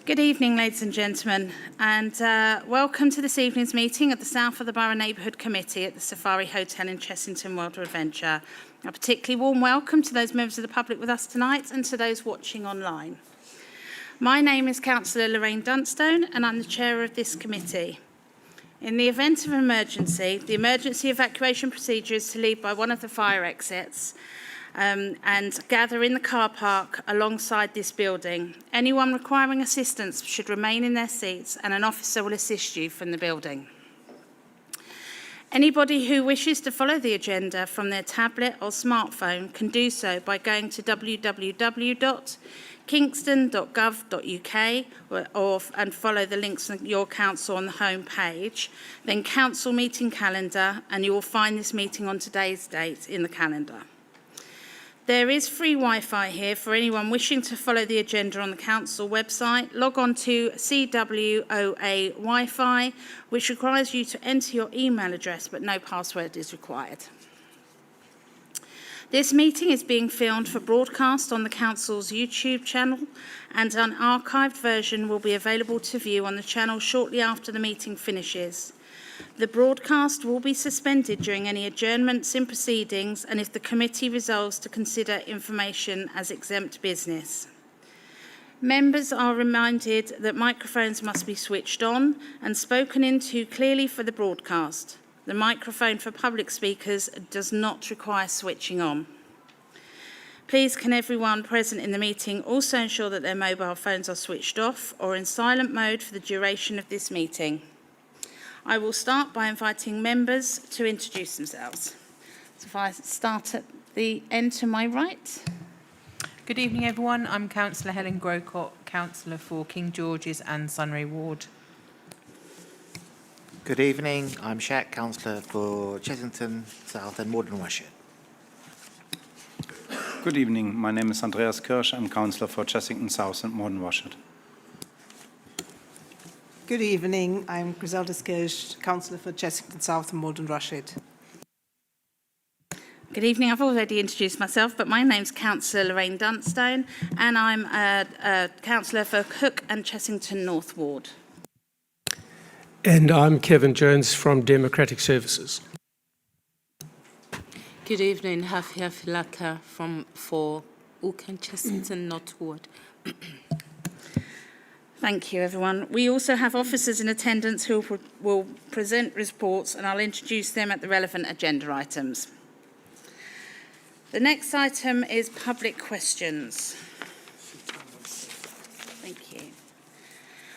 Good evening, ladies and gentlemen, and welcome to this evening's meeting at the South of the Borough Neighbourhood Committee at the Safari Hotel in Chessington, World of Adventure. A particularly warm welcome to those members of the public with us tonight and to those watching online. My name is Councillor Lorraine Dunstone and I'm the chair of this committee. In the event of an emergency, the emergency evacuation procedure is to leave by one of the fire exits and gather in the car park alongside this building. Anyone requiring assistance should remain in their seats and an officer will assist you from the building. Anybody who wishes to follow the agenda from their tablet or smartphone can do so by going to www.kingston.gov.uk and follow the links on your council on the home page, then council meeting calendar, and you will find this meeting on today's date in the calendar. There is free Wi-Fi here for anyone wishing to follow the agenda on the council website. Log on to CWOA Wi-Fi, which requires you to enter your email address, but no password is required. This meeting is being filmed for broadcast on the council's YouTube channel, and an archived version will be available to view on the channel shortly after the meeting finishes. The broadcast will be suspended during any adjournments in proceedings and if the committee resolves to consider information as exempt business. Members are reminded that microphones must be switched on and spoken into clearly for the broadcast. The microphone for public speakers does not require switching on. Please can everyone present in the meeting also ensure that their mobile phones are switched off or in silent mode for the duration of this meeting. I will start by inviting members to introduce themselves. So if I start at the end to my right. Good evening, everyone. I'm Councillor Helen Grocott, Councillor for King George's and Sunray Ward. Good evening. I'm Shaq, Councillor for Chessington South and Morden Rushet. Good evening. My name is Andreas Kirsch. I'm Councillor for Chessington South and Morden Rushet. Good evening. I'm Griselda Skirsch, Councillor for Chessington South and Morden Rushet. Good evening. I've already introduced myself, but my name's Councillor Lorraine Dunstone, and I'm a Councillor for Hook and Chessington North Ward. And I'm Kevin Jones from Democratic Services. Good evening. Hafia Filaka for Hook and Chessington North Ward. Thank you, everyone. We also have officers in attendance who will present reports, and I'll introduce them at the relevant agenda items. The next item is public questions. Thank you.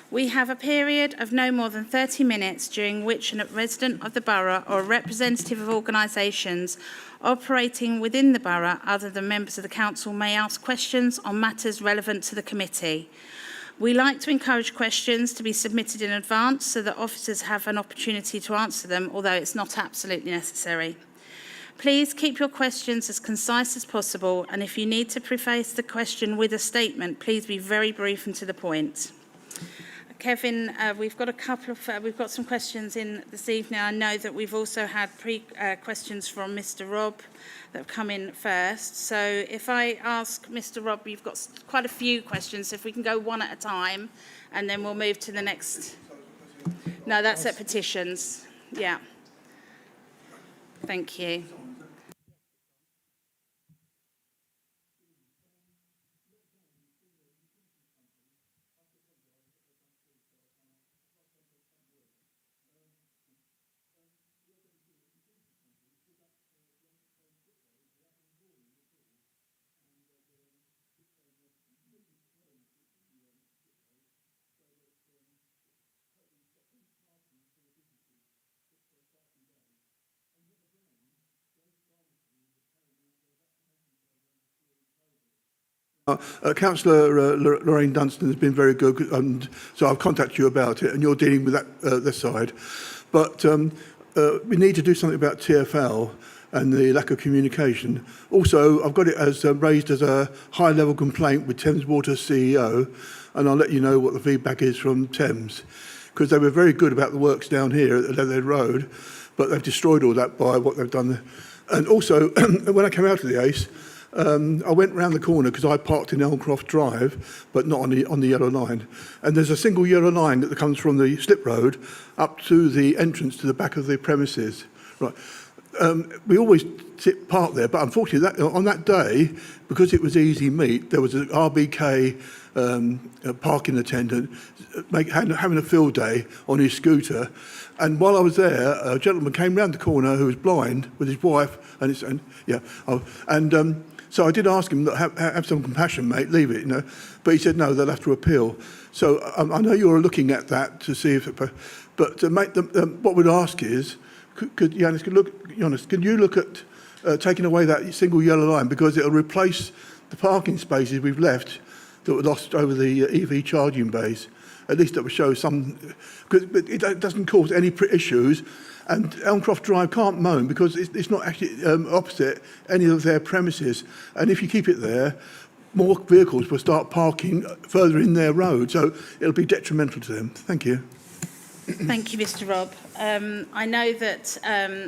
We have a period of no more than 30 minutes during which a resident of the borough or a representative of organisations operating within the borough other than members of the council may ask questions on matters relevant to the committee. We like to encourage questions to be submitted in advance so that officers have an opportunity to answer them, although it's not absolutely necessary. Please keep your questions as concise as possible, and if you need to preface the question with a statement, please be very brief and to the point. Kevin, we've got some questions in this evening. I know that we've also had questions from Mr. Rob that have come in first. So if I ask Mr. Rob, you've got quite a few questions, so if we can go one at a time, and then we'll move to the next. No, that's at petitions. Yeah. Thank you. Councillor Lorraine Dunstan has been very good, and so I'll contact you about it, and you're dealing with that this side. But we need to do something about TfL and the lack of communication. Also, I've got it as raised as a high-level complaint with Thames Water's CEO, and I'll let you know what the feedback is from Thames, because they were very good about the works down here at Leatherhead Road, but they've destroyed all that by what they've done. And also, when I came out of the ACE, I went round the corner because I parked in Elmcroft Drive, but not on the yellow line. And there's a single yellow line that comes from the slip road up to the entrance to the back of the premises. Right. We always park there, but unfortunately, on that day, because it was easy meet, there was an RBK parking attendant having a field day on his scooter. And while I was there, a gentleman came round the corner who was blind with his wife so I did ask him, have some compassion, mate, leave it, But he said, no, they'll have to appeal. So I know you're looking at that to see if, but to make what we'd ask is, could you look at taking away that single yellow line, because it'll replace the parking spaces we've left that were lost over the EV charging bays. At least that would show some, but it doesn't cause any issues. And Elmcroft Drive can't moan because it's not actually opposite any of their premises. And if you keep it there, more vehicles will start parking further in their road. So it'll be detrimental to them. Thank you. Thank you, Mr. Robb. I know that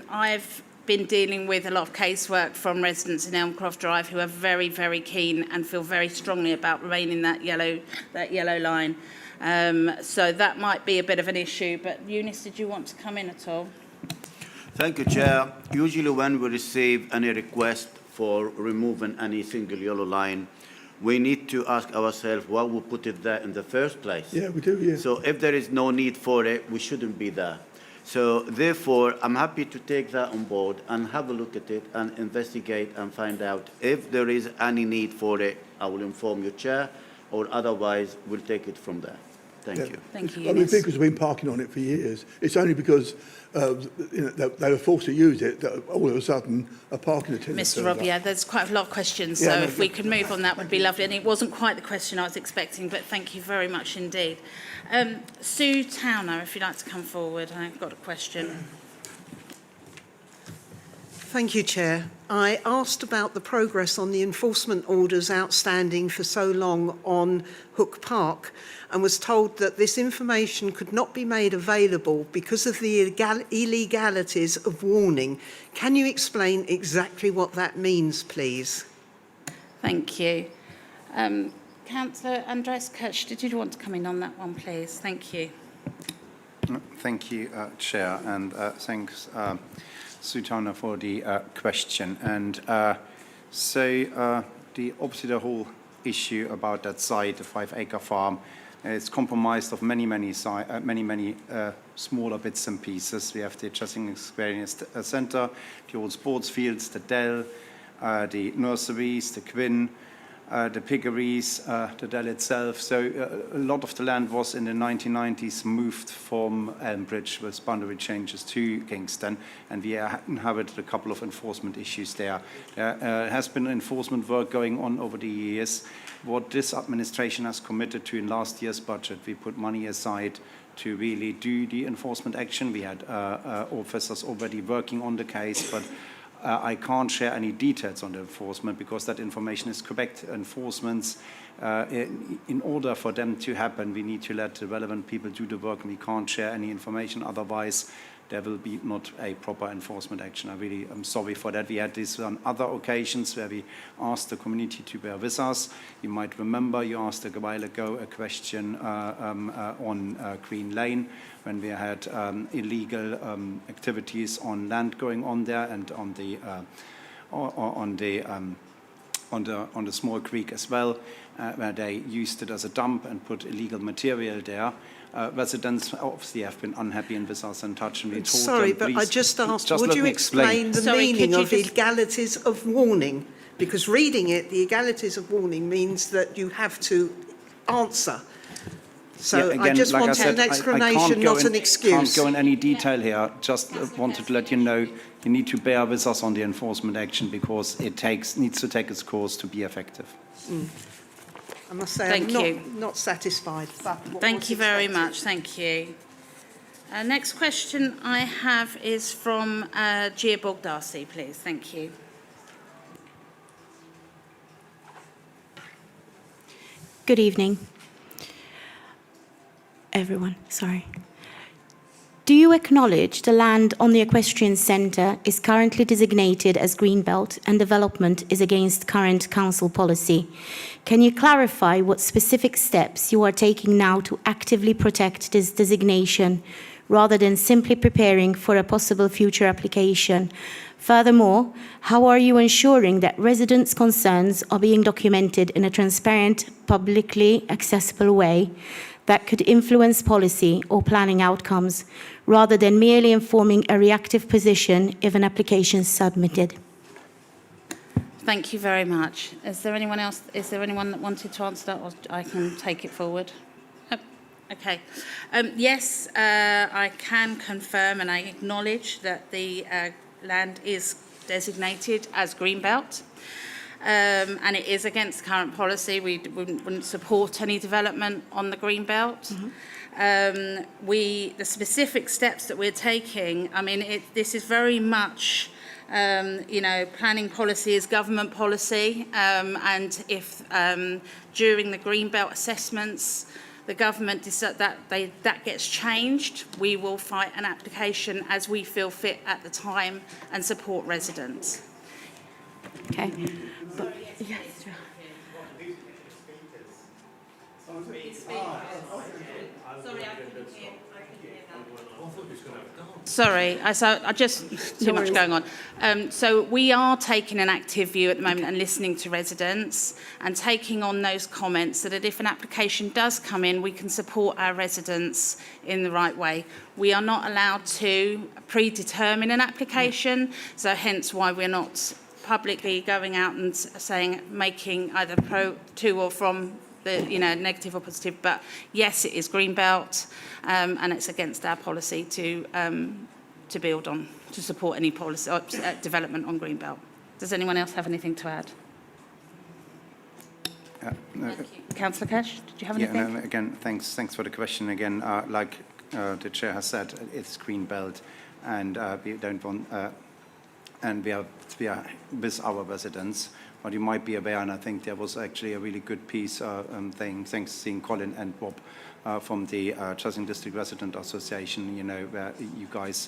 I've been dealing with a lot of casework from residents in Elmcroft Drive who are very, very keen and feel very strongly about remaining that yellow line. So that might be a bit of an issue. But Eunice, did you want to come in at all? Thank you, Chair. Usually when we receive any request for removing any single yellow line, we need to ask ourselves why we put it there in the first place. Yeah, we do, yeah. So if there is no need for it, we shouldn't be there. So therefore, I'm happy to take that on board and have a look at it and investigate and find out if there is any need for it. I will inform your Chair, or otherwise we'll take it from there. Thank you. Thank you, I mean, Eunice. vehicles have been parking on it for years. It's only because they were forced to use it that all of a sudden a parking attendant. Mr. Robb, yeah, there's quite a lot of questions, so if we could move on, that would be lovely. And it wasn't quite the question I was expecting, but thank you very much indeed. Sue Towner, if you'd like to come forward, I've got a question. Thank you, Chair. I asked about the progress on the enforcement orders outstanding for so long on Hook Park and was told that this information could not be made available because of the illegalities of warning. Can you explain exactly what that means, please? Thank you. Councillor Andreas Kirsch, did you want to come in on that one, please? Thank you. Thank you, Chair, and thanks, Sutana, for the question. And obviously the whole issue about that site, the 5-acre farm, it's compromised of many smaller bits and pieces. We have the Chessington Experience Centre, the old sports fields, the Dell, the nurseries, the Quinn, the piggeries, the Dell itself. So a lot of the land was in the 1990s moved from Elmbridge with boundary changes to Kingston, and we inherited a couple of enforcement issues there. There has been enforcement work going on over the years. What this administration has committed to in last year's budget, we put money aside to really do the enforcement action. We had officers already working on the case, but I can't share any details on the enforcement because that information is correct. Enforcements, in order for them to happen, we need to let the relevant people do the work, and we can't share any information. Otherwise, there will be not a proper enforcement action. I really am sorry for that. We had this on other occasions where we asked the community to bear with us. You might remember you asked a while ago a question on Green Lane when we had illegal activities on land going on there and on the small creek as well, where they used it as a dump and put illegal material there. Residents obviously have been unhappy and with us in touch, and we told Sorry, them, but please, I just asked, just would let you me explain the Sorry, meaning could you of just- legalities of warning? Because reading it, the legalities of warning means that you have to answer. So Yeah, again, I just like I wanted said, an I explanation, can't go not in- an excuse. Can't go in any detail here. Just wanted to let you know you need to bear with us on the enforcement action because it needs to take its course to be effective. I must say Thank you. I'm not satisfied. Thank you very much. Thank you. Next question I have is from Gia Bogdarcy, please. Thank you. Good evening, everyone. Sorry. Do you acknowledge the land on the equestrian centre is currently designated as Greenbelt and development is against current council policy? Can you clarify what specific steps you are taking now to actively protect this designation rather than simply preparing for a possible future application? Furthermore, how are you ensuring that residents' concerns are being documented in a transparent, publicly accessible way that could influence policy or planning outcomes, rather than merely informing a reactive position if an application is submitted? Thank you very much. Is there anyone else? Is there anyone that wanted to answer that, or I can take it forward? Oh, okay. Yes, I can confirm and I acknowledge that the land is designated as Greenbelt. And it is against current policy. We wouldn't support any development on the Greenbelt. The specific steps that we're taking, I mean, this is very much, planning policy is government policy. And if during the Greenbelt assessments, the government decides that gets changed, we will fight an application as we feel fit at the time and support residents. Okay. Sorry, I just too much going on. So we are taking an active view at the moment and listening to residents and taking on those comments so that if an application does come in, we can support our residents in the right way. We are not allowed to predetermine an application, so hence why we're not publicly going out and saying, making either pro, to or from the, negative or positive. But yes, it is Greenbelt, and it's against our policy to build on, to support any policy development on Greenbelt. Does anyone else have anything to add? No, Councillor Cash, did you have anything? Yeah, no, again, thanks for the question. Again, like the chair has said, it's Greenbelt, and we don't want. And we are with our residents. But you might be aware, and I think there was actually a really good piece thing, thanks to seeing Colin and Bob from the Chesington District Resident Association, where you guys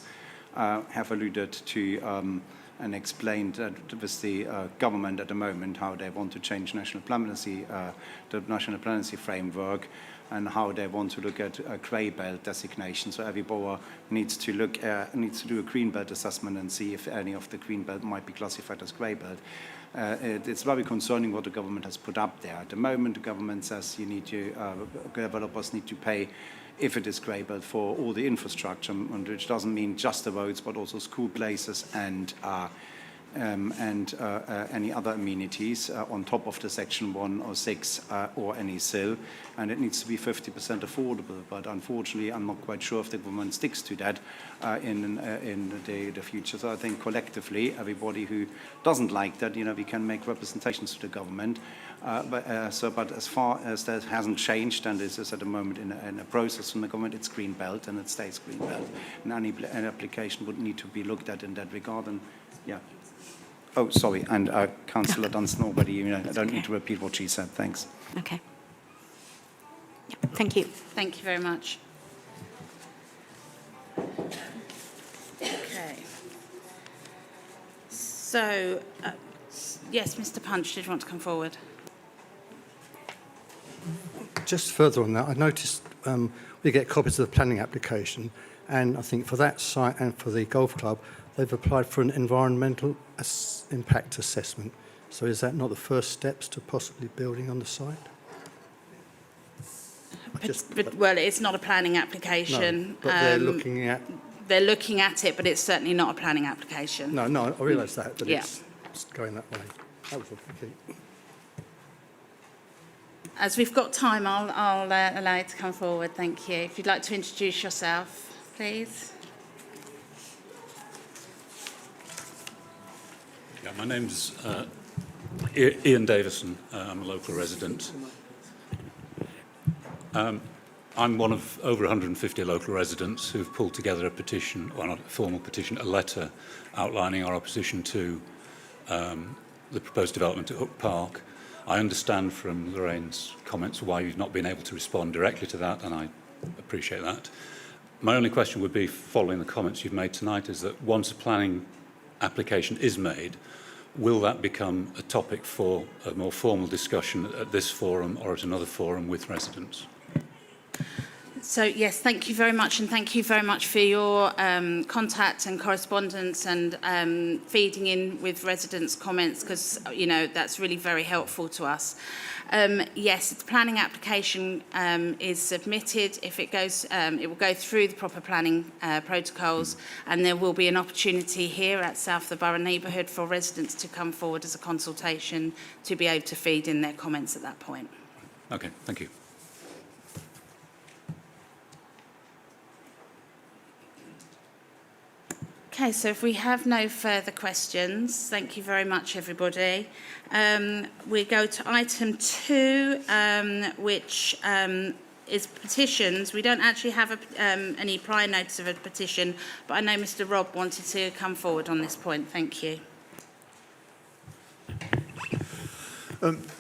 have alluded to and explained with the government at the moment how they want to change the national planning framework, and how they want to look at a grey belt designation. So every borough needs to do a green belt assessment and see if any of the green belt might be classified as grey belt. It's very concerning what the government has put up there. At the moment, the government says developers need to pay, if it is grey belt, for all the infrastructure, which doesn't mean just the roads, but also school places and any other amenities on top of the Section 1 or 6 or any sill, and it needs to be 50% affordable. But unfortunately, I'm not quite sure if the government sticks to that in the future. So I think collectively, everybody who doesn't like that, we can make representations to the government. But as far as that hasn't changed, and this is at the moment in a process from the government, it's green belt and it stays green belt. And any application would need to be looked at in that regard. And yeah. Oh, sorry, and Councillor Dunstan already, I don't need to repeat what she said. Thanks. Okay. Yeah, thank you. Thank you very much. Okay. So, yes, Mr. Punch, did you want to come forward? Just further on that, I noticed we get copies of the planning application, and I think for that site and for the golf club, they've applied for an environmental impact assessment. So is that not the first steps to possibly building on the site? Well, it's not a planning application. No, but they're looking at... They're looking at it, but it's certainly not a planning application. No, I realise that, but yeah. It's going that way. That was all. Thank you. As we've got time, I'll allow you to come forward. Thank you. If you'd like to introduce yourself, please. Yeah, my name's Ian Davison. I'm a local resident. I'm one of over 150 local residents who've pulled together a petition, or not a formal petition, a letter outlining our opposition to the proposed development at Hook Park. I understand from Lorraine's comments why you've not been able to respond directly to that, and I appreciate that. My only question would be, following the comments you've made tonight, is that once a planning application is made, will that become a topic for a more formal discussion at this forum or at another forum with residents? So, yes, thank you very much, and thank you very much for your contact and correspondence and feeding in with residents' comments, because, you know, that's really very helpful to us. Yes, the planning application is submitted. If it goes, it will go through the proper planning protocols, and there will be an opportunity here at South of the Borough Neighbourhood for residents to come forward as a consultation to be able to feed in their comments at that point. Okay, thank you. Okay, so if we have no further questions, thank you very much, everybody. We go to item 2, which is petitions. We don't actually have any prior notice of a petition, but I know Mr. Robb wanted to come forward on this point. Thank you.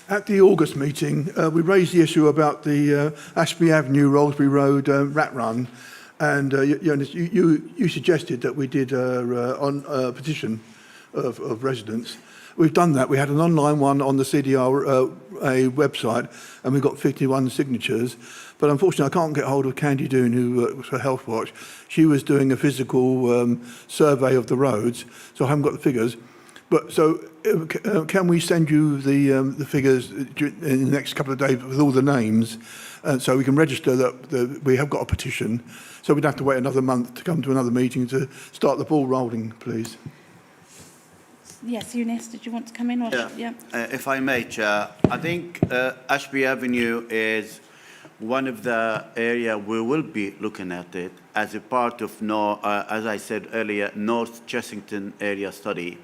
At the August meeting, we raised the issue about the Ashby Avenue, Rollsbury Road rat run. And you suggested that we did a petition of residents. We've done that. We had an online one on the CDRA website, and we got 51 signatures. But unfortunately, I can't get hold of Candy Doon, who works for Health Watch. She was doing a physical survey of the roads, so I haven't got the figures. But so, can we send you the figures in the next couple of days with all the names, so we can register that we have got a petition? So we'd have to wait another month to come to another meeting to start the ball rolling, please. Yes, Eunice, did you want to come in? Or Yeah. If I may, Chair, I think Ashby Avenue is one of the area we will be looking at it as a part of, as I said earlier, North Chessington area study,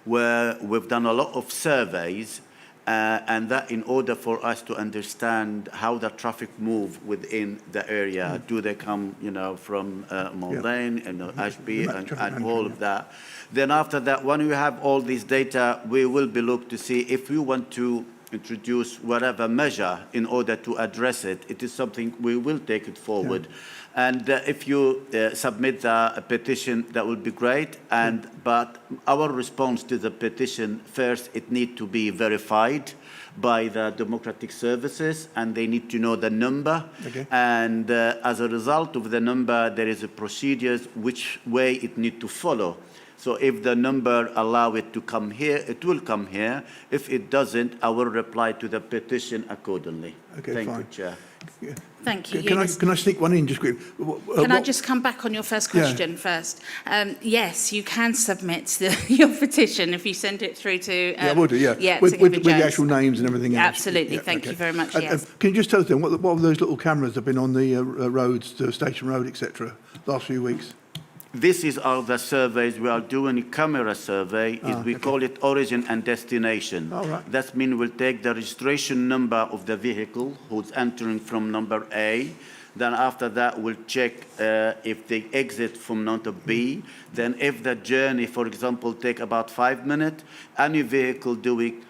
where we've done a lot of surveys, and that in order for us to understand how the traffic move within the area. Do they come, from Mulvane and Ashby and all of that? Then after that, when we have all this data, we will be looked to see if we want to introduce whatever measure in order to address it. It is something we will take it forward. Yeah. And if you submit a petition, that would be great. But our response to the petition, first, it needs to be verified by the democratic services, and they need to know the number. Okay. And as a result of the number, there is a procedures which way it needs to follow. So if the number allow it to come here, it will come here. If it doesn't, I will reply to the petition accordingly. Okay, Thank you, Chair. Yeah. Thank you. Can I sneak one in just quickly? Can I just come back on your first question first? Yes, you can submit your petition if you send it through to... yeah, I will do, yeah. With the actual names and everything else. Absolutely, thank you very much, yes. Can you just tell us then, what are those little cameras that have been on the roads, the Station Road, etc., last few weeks? This is all the surveys we are doing. A camera survey we call it origin and destination. All right. That means we'll take the registration number of the vehicle who's entering from number A. Then after that, we'll check if they exit from number B. Then if the journey, for example, take about 5 minutes, any vehicle doing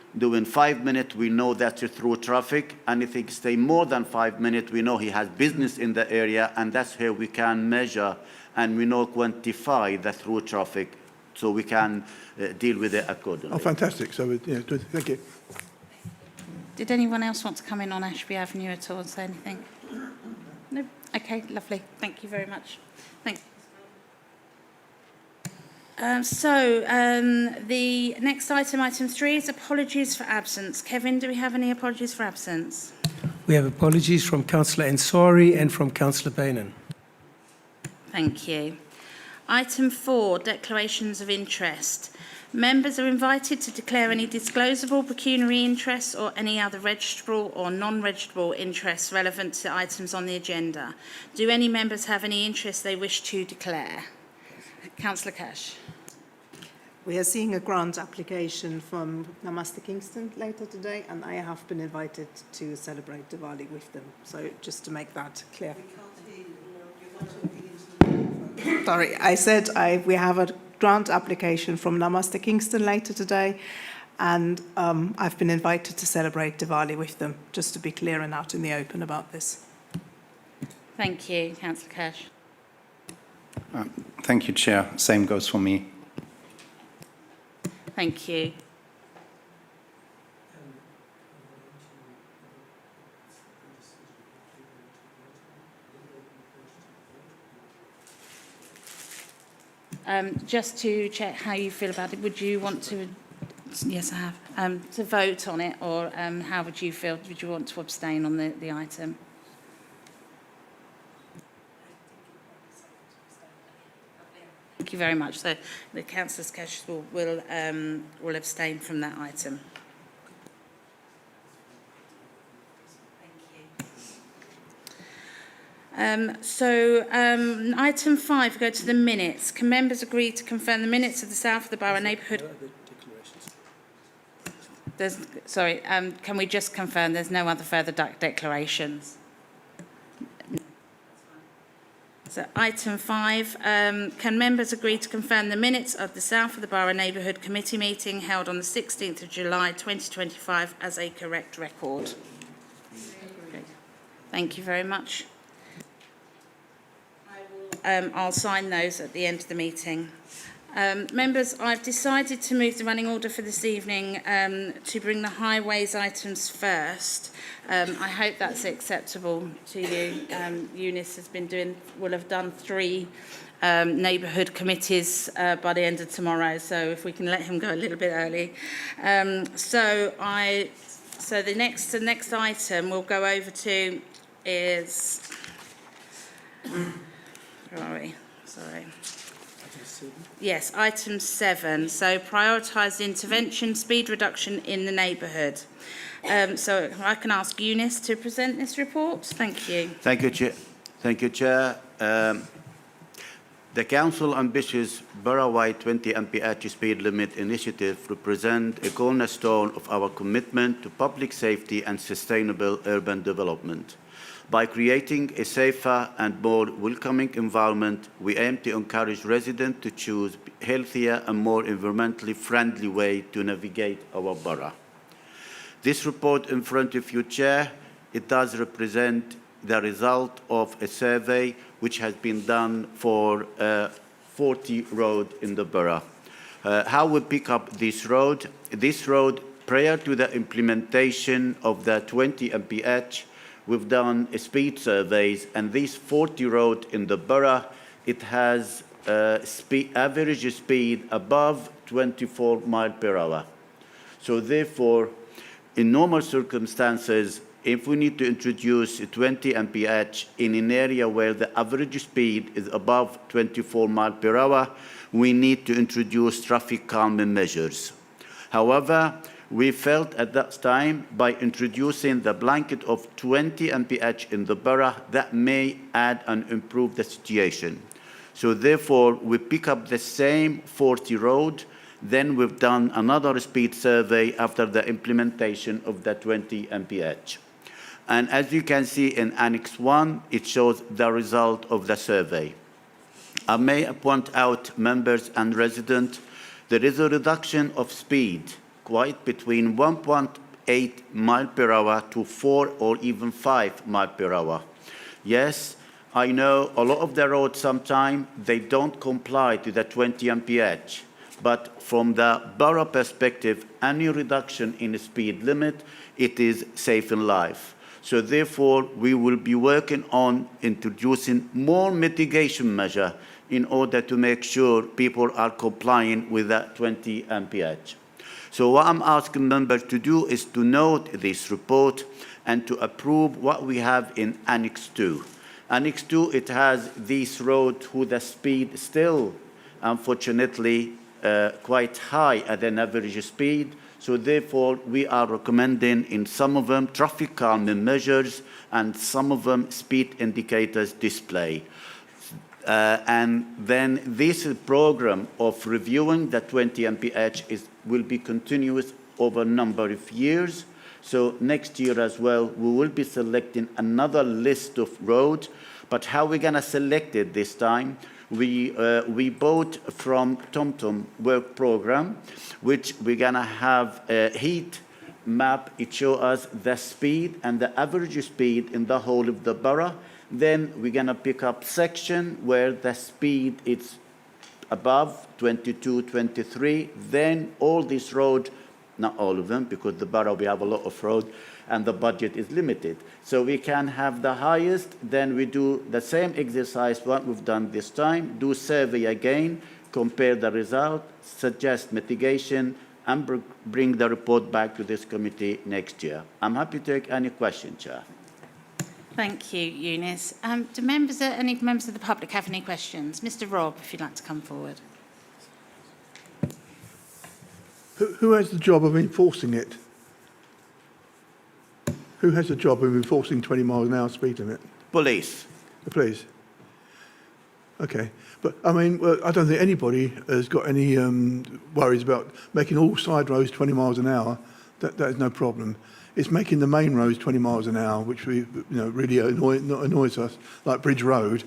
5 minutes, we know that's through traffic. Anything stay more than 5 minutes, we know he has business in the area, and that's how we can measure and we know quantify the through traffic, so we can deal with it accordingly. Oh, fantastic. So, thank you. Did anyone else want to come in on Ashby Avenue at all and say anything? No? Okay, lovely. Thank you very much. Thanks. The next item, item 3, is apologies for absence. Kevin, do we have any apologies for absence? We have apologies from Councillor Ansari and from Councillor Bainan. Thank you. Item 4, declarations of interest. Members are invited to declare any disclosable pecuniary interests or any other registrable or non-registrable interests relevant to items on the agenda. Do any members have any interests they wish to declare? Councillor Cash. We are seeing a grant application from Namaste Kingston later today, and I have been invited to celebrate Diwali with them. So just to make that clear. Sorry, I said we have a grant application from Namaste Kingston later today, and I've been invited to celebrate Diwali with them, just to be clear and out in the open about this. Thank you, Councillor Cash. Thank you, Chair. Same goes for me. Thank you. Just to check how you feel about it, would you want to, yes I have, to vote on it, or how would you feel? Would you want to abstain on the item? Thank you very much. So the councillors will abstain from that item. Item 5, go to the minutes. Can members agree to confirm the minutes of the South of the Borough Neighbourhood? Can we just confirm there's no other further declarations? So item 5, can members agree to confirm the minutes of the South of the Borough Neighbourhood Committee meeting held on the 16th of July 2025 as a correct record? Okay. Thank you very much. I'll sign those at the end of the meeting. Members, I've decided to move the running order for this evening to bring the highways items first. I hope that's acceptable to you. Eunice will have done 3 neighbourhood committees by the end of tomorrow, so if we can let him go a little bit early. So the next item we'll go over to is... Where are we? Sorry. Yes, item 7. So prioritised intervention, speed reduction in the neighbourhood. So I can ask Eunice to present this report. Thank you. Thank you, Chair. Thank you, Chair. The Council ambitious borough-wide 20 mph speed limit initiative represents a cornerstone of our commitment to public safety and sustainable urban development. By creating a safer and more welcoming environment, we aim to encourage residents to choose a healthier and more environmentally friendly way to navigate our borough. This report in front of you, Chair, it does represent the result of a survey which has been done for 40 roads in the borough. How we pick up this road? This road, prior to the implementation of the 20 mph, we've done speed surveys, and these 40 roads in the borough, it has average speed above 24 miles per hour. So therefore, in normal circumstances, if we need to introduce 20 mph in an area where the average speed is above 24 miles per hour, we need to introduce traffic calming measures. However, we felt at that time by introducing the blanket of 20 mph in the borough that may add and improve the situation. So therefore, we pick up the same 40 road, then we've done another speed survey after the implementation of the 20 mph. And as you can see in Annex 1, it shows the result of the survey. I may point out, members and residents, there is a reduction of speed quite between 1.8 miles per hour to 4 or even 5 miles per hour. Yes, I know a lot of the roads sometimes they don't comply to the 20 mph, but from the borough perspective, any reduction in the speed limit, it is safe in life. So therefore, we will be working on introducing more mitigation measures in order to make sure people are complying with that 20 mph. So what I'm asking members to do is to note this report and to approve what we have in Annex 2. Annex 2, it has this road with the speed still, unfortunately, quite high at an average speed. So therefore, we are recommending in some of them traffic calming measures and some of them speed indicators display. And then this program of reviewing the 20 mph will be continuous over a number of years. So next year as well, we will be selecting another list of roads. But how we're going to select it this time? We bought from TomTom work program, which we're going to have a heat map. It shows us the speed and the average speed in the whole of the borough. Then we're going to pick up section where the speed is above 22, 23. Then all this road, not all of them, because the borough, we have a lot of road, and the budget is limited. So we can have the highest, then we do the same exercise what we've done this time, do survey again, compare the result, suggest mitigation, and bring the report back to this committee next year. I'm happy to take any question, Chair. Thank you, Eunice. Do any members of the public have any questions? Mr. Robb, if you'd like to come forward. Who has the job of enforcing it? Who has the job of enforcing 20 miles an hour speed limit? Police. The police? Okay. But, I mean, well, I don't think anybody has got any worries about making all side roads 20 miles an hour. That is no problem. It's making the main roads 20 miles an hour, which really annoys us, like Bridge Road.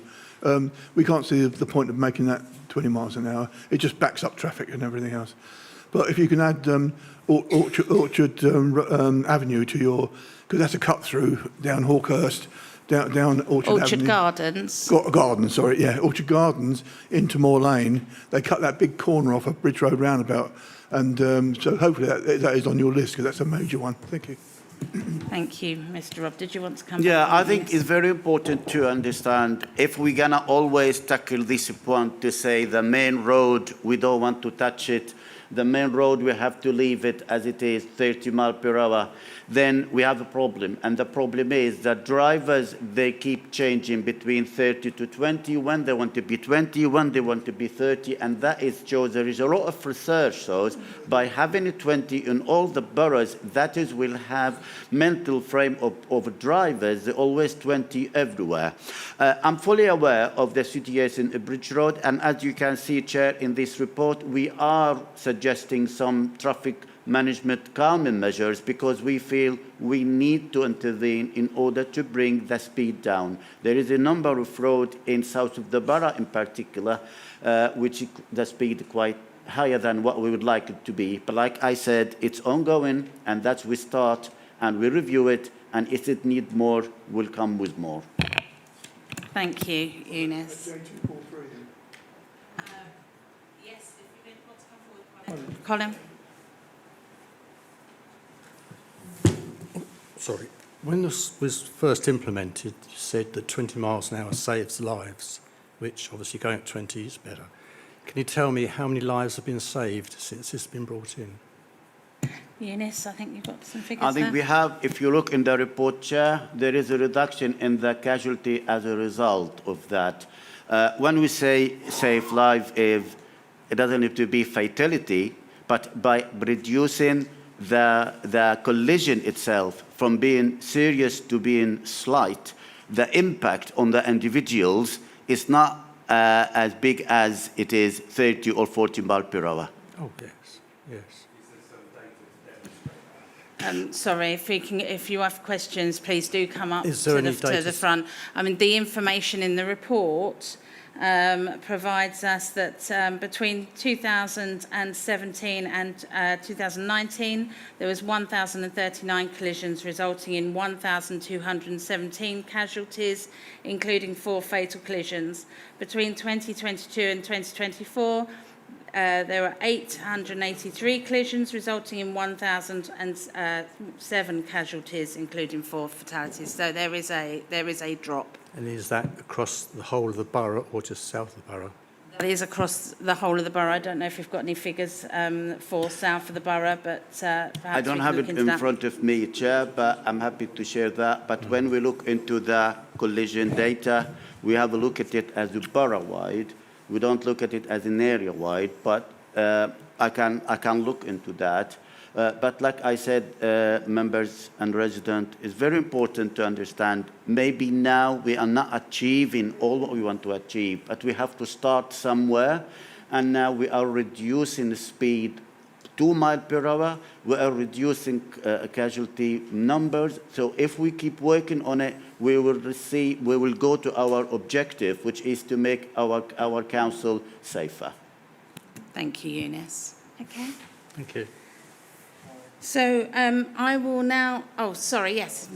We can't see the point of making that 20 miles an hour. It just backs up traffic and everything else. But if you can add Orchard Avenue to your, because that's a cut through down Hawkhurst, down Orchard Avenue. Gardens. Gardens, sorry, yeah, Orchard Gardens into Moor Lane. They cut that big corner off of Bridge Road roundabout, and so hopefully that is on your list because that's a major one. Thank you. Thank you, Mr. Robb. Did you want to come Yeah, back? I think it's very important to understand if we're going to always tackle this point to say the main road, we don't want to touch it, the main road, we have to leave it as it is, 30 miles per hour, then we have a problem. And the problem is that drivers, they keep changing between 30 to 20, when they want to be 20, when they want to be 30, and that is shows there is a lot of research shows by having a 20 in all the boroughs, that is will have mental frame of drivers, they're always 20 everywhere. I'm fully aware of the situation in Bridge Road, and as you can see, Chair, in this report, we are suggesting some traffic management calming measures because we feel we need to intervene in order to bring the speed down. There is a number of roads in south of the borough in particular, which the speed quite higher than what we would like it to be. But like I said, it's ongoing, and that's we start and we review it, and if it needs more, we'll come with more. Thank you, Eunice. Yes, if you want to come forward, Colin. Sorry. When this was first implemented, you said that 20 miles an hour saves lives, which obviously going at 20 is better. Can you tell me how many lives have been saved since it's been brought in? Eunice, I think you've got some figures I think there. we have, if you look in the report, Chair, there is a reduction in the casualty as a result of that. When we say save life, it doesn't have to be fatality, but by reducing the collision itself from being serious to being slight, the impact on the individuals is not as big as it is 30 or 40 miles per hour. Oh, yes, yes. Sorry, if you have questions, please do come up to the front. I mean, the information in the report provides us that between 2017 and 2019, there was 1,039 collisions, resulting in 1,217 casualties, including 4 fatal collisions. Between 2022 and 2024, there were 883 collisions, resulting in 1,007 casualties, including 4 fatalities. So there is a drop. And is that across the whole of the borough or just south of the borough? That is across the whole of the borough. I don't know if you've got any figures for south of the borough, but perhaps I don't have it in front of me, Chair, but I'm happy to share that. But when we look into the collision data, we have a look at it as a borough-wide. We don't look at it as an area-wide, but I can look into that. But like I said, members and residents, it's very important to understand maybe now we are not achieving all what we want to achieve, but we have to start somewhere. And now we are reducing the speed 2 miles per hour. We are reducing casualty numbers. So if we keep working on it, we will go to our objective, which is to make our council safer. Thank you, Eunice. Okay. Thank you. So I will now. Oh, sorry. Yes,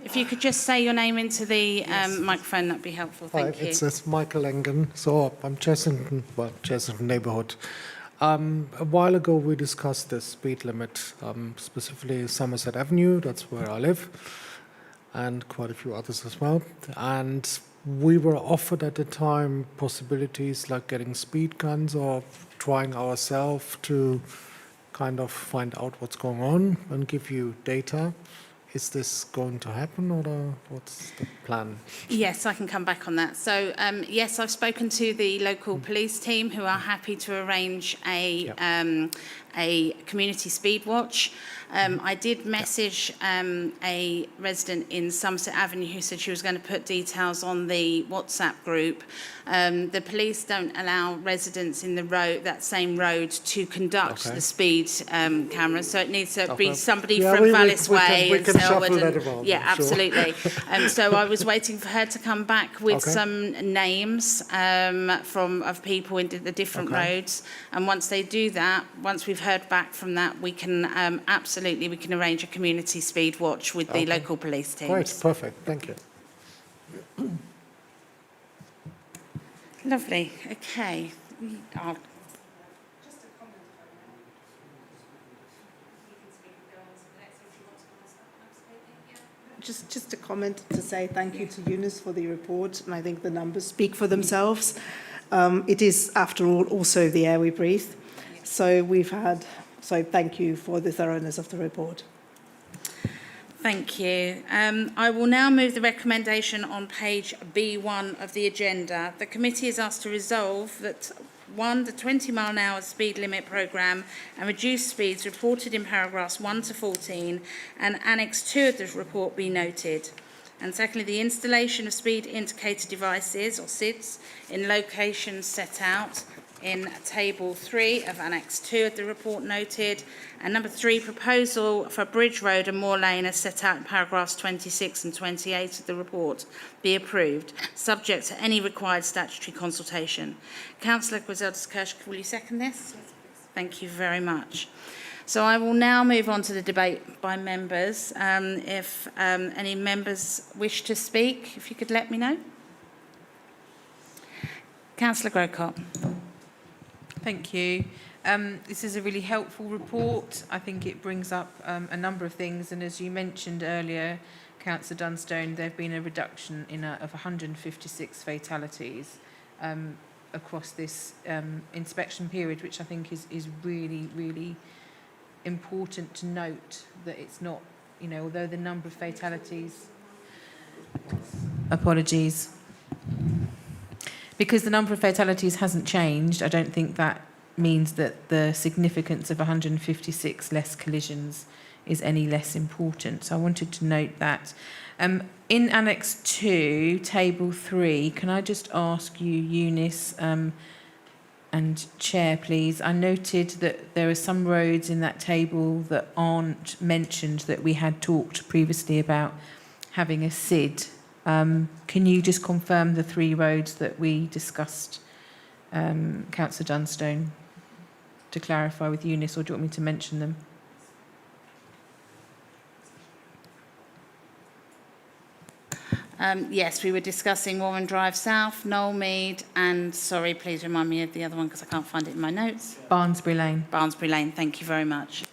If you could just say your name into the microphone, that'd be helpful. Hi, Thank you. it's Michael Engen. So I'm Chessington, Chessington Neighbourhood. A while ago, we discussed the speed limit, specifically Somerset Avenue. That's where I live, and quite a few others as well. And we were offered at the time possibilities like getting speed guns or trying ourselves to kind of find out what's going on and give you data. Is this going to happen, or what's the plan? Yes, I can come back on that. So, yes, I've spoken to the local police team who are happy to arrange a community speed watch. I did message a resident in Somerset Avenue who said she was going to put details on the WhatsApp group. The police don't allow residents in the road, that same road, to conduct the speed cameras, so it needs to be somebody from Vallis Way and Selwood. Yeah, absolutely. So I was waiting for her to come back with some names of people in the different roads, and once they do that, once we've heard back from that, we can absolutely we can arrange a community speed watch with the local police teams. Right, perfect. Thank you. Lovely. Okay. Just a comment to say thank you to Eunice for the report, and I think the numbers speak for themselves. It is, after all, also the air we breathe. So thank you for the thoroughness of the report. Thank you. I will now move the recommendation on page B1 of the agenda. The committee is asked to resolve that 1, the 20-mile-an-hour speed limit programme and reduced speeds reported in paragraphs 1 to 14 and Annex 2 of the report be noted. And secondly, the installation of speed indicator devices, or SIDs, in locations set out in Table 3 of Annex 2 of the report noted. And number 3, proposal for Bridge Road and Moor Lane as set out in paragraphs 26 and 28 of the report be approved, subject to any required statutory consultation. Councillor Griselda-Kirsch, will you second this? Thank you very much. So I will now move on to the debate by members. If any members wish to speak, if you could let me know. Councillor Grocott. Thank you. This is a really helpful report. I think it brings up a number of things, and as you mentioned earlier, Councillor Dunstone, there have been a reduction of 156 fatalities across this inspection period, which I think is really, really important to note, that it's not, although the number of fatalities, because the number of fatalities hasn't changed, I don't think that means that the significance of 156 less collisions is any less important. So I wanted to note that. In Annex 2, Table 3, can I just ask you, Eunice, and Chair, please, I noted that there are some roads in that table that aren't mentioned, that we had talked previously about having a SID. Can you just confirm the 3 roads that we discussed, Councillor Dunstone, to clarify with Eunice, or do you want me to mention them? Yes, we were discussing Warren Drive South, Knollmead, and sorry, please remind me of the other one because I can't find it in my notes. Barnsbury Lane. Barnsbury Lane, thank you very much.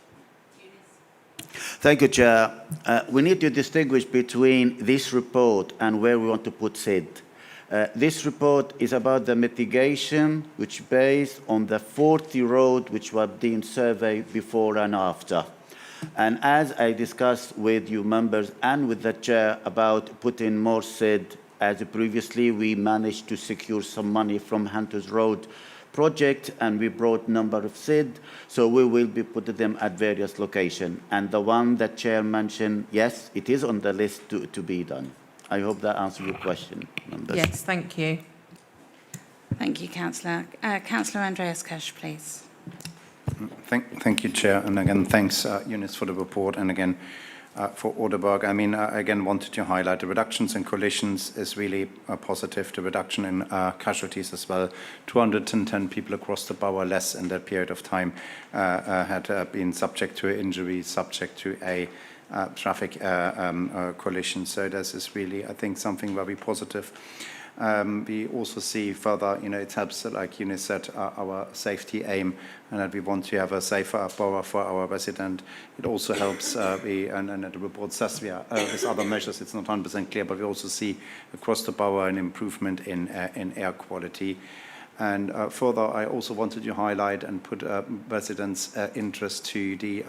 Thank you, Chair. We need to distinguish between this report and where we want to put SID. This report is about the mitigation, which is based on the 40 roads which were deemed surveyed before and after. And as I discussed with you members and with the Chair about putting more SID, as previously we managed to secure some money from Hunters Road project, and we brought number of SID, so we will be putting them at various locations. And the one that Chair mentioned, yes, it is on the list to be done. I hope that answers your question, members. Yes, thank you. Thank you, Councillor. Councillor Andreas Cash, please. Thank you, Chair, and again, thanks, Eunice, for the report, and again, for Oderberg. I mean, I again wanted to highlight the reductions in collisions is really positive. The reduction in casualties as well. 210 people across the borough less in that period of time had been subject to injury, subject to a traffic collisions. So this is really, I think, something very positive. We also see further, it helps, like Eunice said, our safety aim, and that we want to have a safer borough for our resident. It also helps, and the report says with other measures, it's not 100% clear, but we also see across the borough an improvement in air quality. And further, I also wanted to highlight and put residents' interest to the,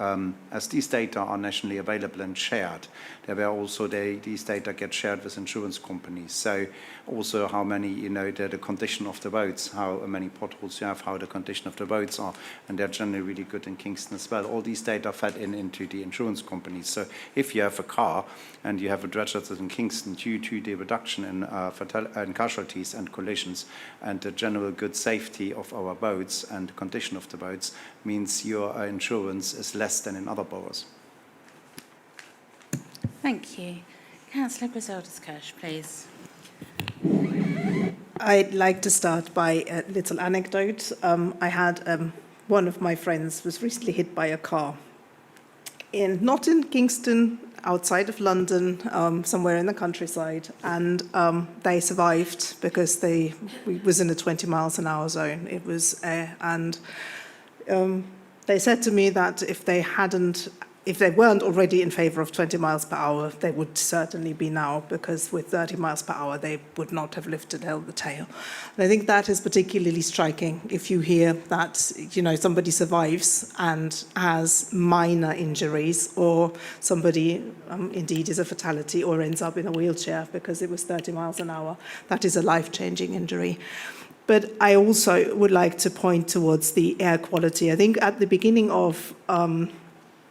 as these data are nationally available and shared, there were also these data get shared with insurance companies. So also how many, the condition of the roads, how many potholes you have, how the condition of the roads are, and they're generally really good in Kingston as well. All these data fed into the insurance companies. So if you have a car and you have it registered in Kingston due to the reduction in casualties and collisions and the general good safety of our roads and the condition of the roads, means your insurance is less than in other boroughs. Thank you. Councillor Griselda-Kirsch, please. I'd like to start by a little anecdote. I had one of my friends was recently hit by a car, not in Kingston, outside of London, somewhere in the countryside, and they survived because it was in a 20 miles an hour zone. It was, and they said to me that if they weren't already in favour of 20 miles per hour, they would certainly be now, because with 30 miles per hour, they would not have held the tail. And I think that is particularly striking if you hear that, somebody survives and has minor injuries, or somebody indeed is a fatality or ends up in a wheelchair because it was 30 miles an hour. That is a life-changing injury. But I also would like to point towards the air quality. I think at the beginning of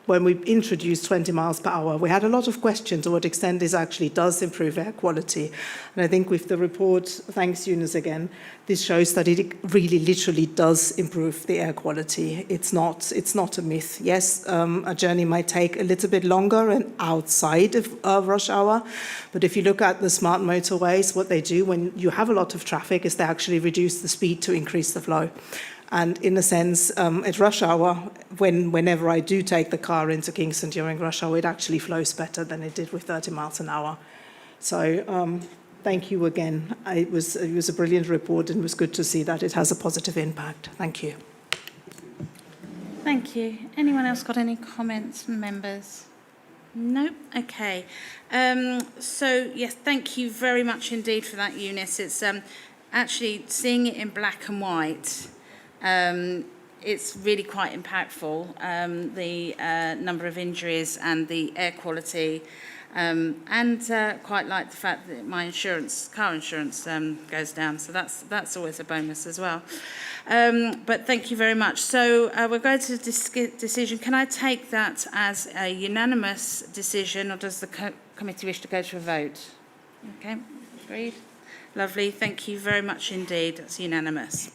when we introduced 20 miles per hour, we had a lot of questions to what extent this actually does improve air quality. And I think with the report, thanks Eunice again, this shows that it really literally does improve the air quality. It's not a myth. Yes, a journey might take a little bit longer and outside of rush hour, but if you look at the smart motorways, what they do when you have a lot of traffic is they actually reduce the speed to increase the flow. And in a sense, at rush hour, whenever I do take the car into Kingston during rush hour, it actually flows better than it did with 30 miles an hour. So thank you again. It was a brilliant report, and it was good to see that it has a positive impact. Thank you. Thank you. Anyone else got any comments from members? No? Okay. So, yes, thank you very much indeed for that, Eunice. It's actually seeing it in black and white. It's really quite impactful, the number of injuries and the air quality, and quite like the fact that my car insurance goes down, so that's always a bonus as well. But thank you very much. So we're going to the decision. Can I take that as a unanimous decision, or does the committee wish to go to a vote? Okay, agreed. Lovely, thank you very much indeed. That's unanimous.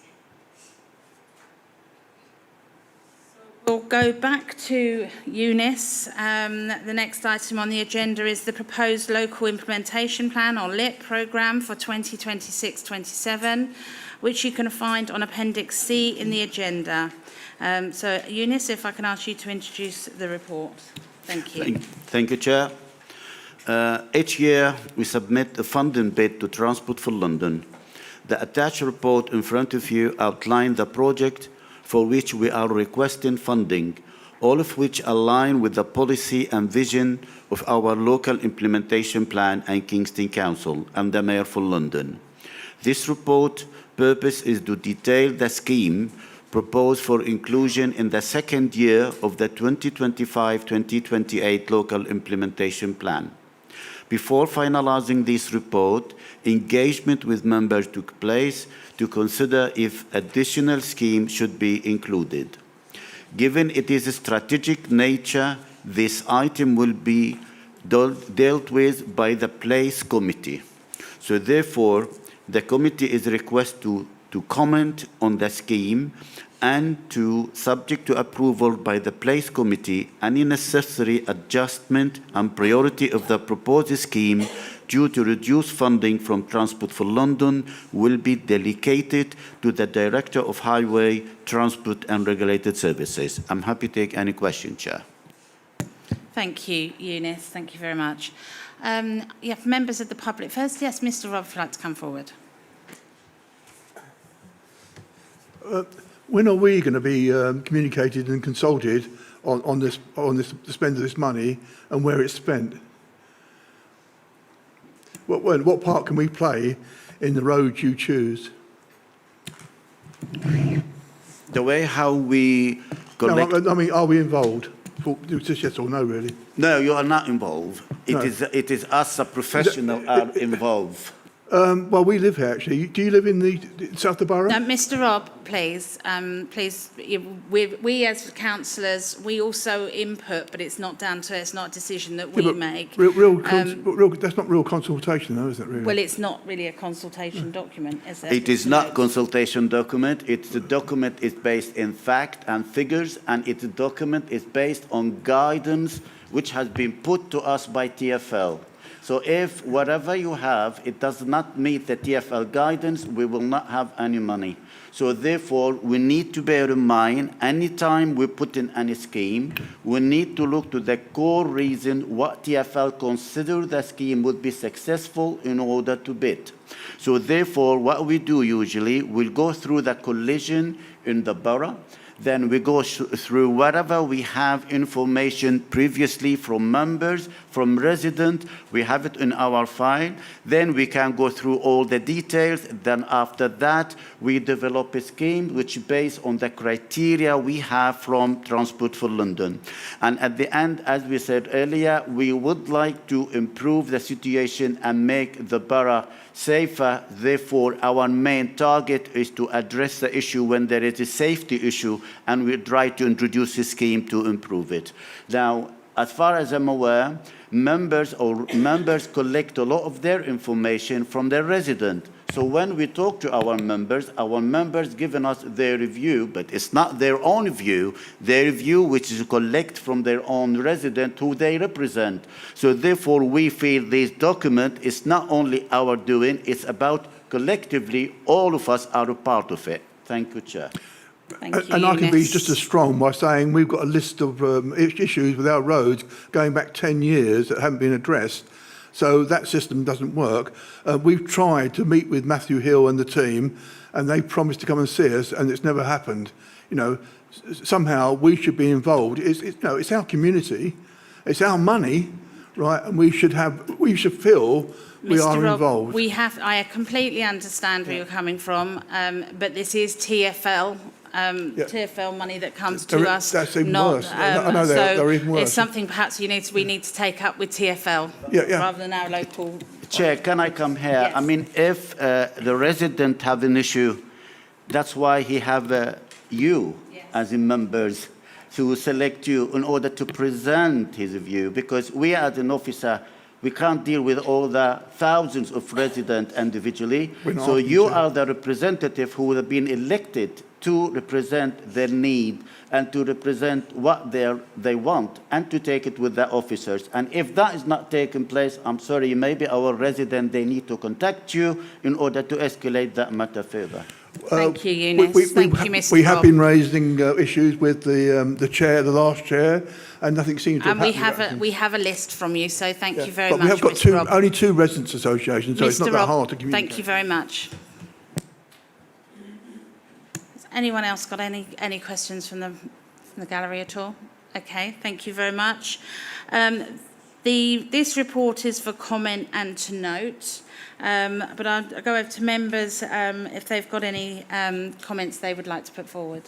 We'll go back to Eunice. The next item on the agenda is the proposed local implementation plan, or LIP programme for 2026-27, which you can find on Appendix C in the agenda. So Eunice, if I can ask you to introduce the report. Thank you. Thank you, Chair. Each year we submit a funding bid to Transport for London. The attached report in front of you outlines the project for which we are requesting funding, all of which align with the policy and vision of our local implementation plan and Kingston Council and the Mayor for London. This report purpose is to detail the scheme proposed for inclusion in the second year of the 2025-2028 local implementation plan. Before finalizing this report, engagement with members took place to consider if additional schemes should be included. Given its strategic nature, this item will be dealt with by the Place Committee. So therefore, the committee is requested to comment on the scheme and to, subject to approval by the Place Committee, any necessary adjustment and priority of the proposed scheme due to reduced funding from Transport for London will be delegated to the Director of Highway, Transport and Regulated Services. I'm happy to take any question, Chair. Thank you, Eunice. Thank you very much. Yeah, members of the public first. Yes, Mr. Robb, if you'd like to come forward. When are we going to be communicated and consulted on the spend of this money and where it's spent? What part can we play in the road you choose? The way how we collect... No, I mean, are we involved? Just yes or no, really. No, you are not involved. No. It is us, a professional, are involved. Well, we live here, actually. Do you live in the south of Borough? Mr. Robb, please. Please, we as councillors, we also input, but it's not down to, it's not a decision that we make. That's not real consultation, though, is it, really? Well, it's not really a consultation document, is it? It is not consultation document. It's the document is based in fact and figures, and its document is based on guidance which has been put to us by TfL. So if whatever you have, it does not meet the TfL guidance, we will not have any money. So therefore, we need to bear in mind, anytime we put in any scheme, we need to look to the core reason what TfL consider the scheme would be successful in order to bid. So therefore, what we do usually, we'll go through the collision in the borough, then we go through whatever we have information previously from members, from residents, we have it in our file, then we can go through all the details, then after that we develop a scheme which is based on the criteria we have from Transport for London. And at the end, as we said earlier, we would like to improve the situation and make the borough safer. Therefore, our main target is to address the issue when there is a safety issue, and we try to introduce a scheme to improve it. Now, as far as I'm aware, members collect a lot of their information from their residents. So when we talk to our members giving us their review, but it's not their own view, their view which is collect from their own resident who they represent. So therefore, we feel this document is not only our doing, it's about collectively, all of us are a part of it. Thank you, Chair. Thank you, and I can be Eunice. just as strong by saying we've got a list of issues with our roads going back 10 years that haven't been addressed. So that system doesn't work. We've tried to meet with Matthew Hill and the team, and they promised to come and see us, and it's never happened. You know, somehow we should be involved. It's our community, it's our money, right? And we should feel we are Robb, involved. I completely understand where you're coming from, but this is TfL. TfL money that comes to us. That's even not, worse. I know they're even worse. It's something perhaps we need to take up with TfL rather than our local. Chair, can I come here? Yes. I mean, if the resident have an issue, that's why he have you as in members to select you in order to present his view, because we as an officer, we can't deal with all the thousands of residents individually. So you are the representative who have been elected to represent their need and to represent what they want and to take it with the officers. And if that is not taking place, I'm sorry, maybe our resident, they need to contact you in order to escalate that matter further. Thank you, Eunice. Thank you, Mr. We have Robb. been raising issues with the chair, the last chair, and nothing seems to have happened. And we have a list from you, so thank you very but much, we have got Mr. Robb. only two residents' associations, so it's not Mr. that Robb, hard to communicate. thank you very much. Has anyone else got any questions from the gallery at all? Okay, thank you very much. This report is for comment and to note, but I'll go over to members if they've got any comments they would like to put forward.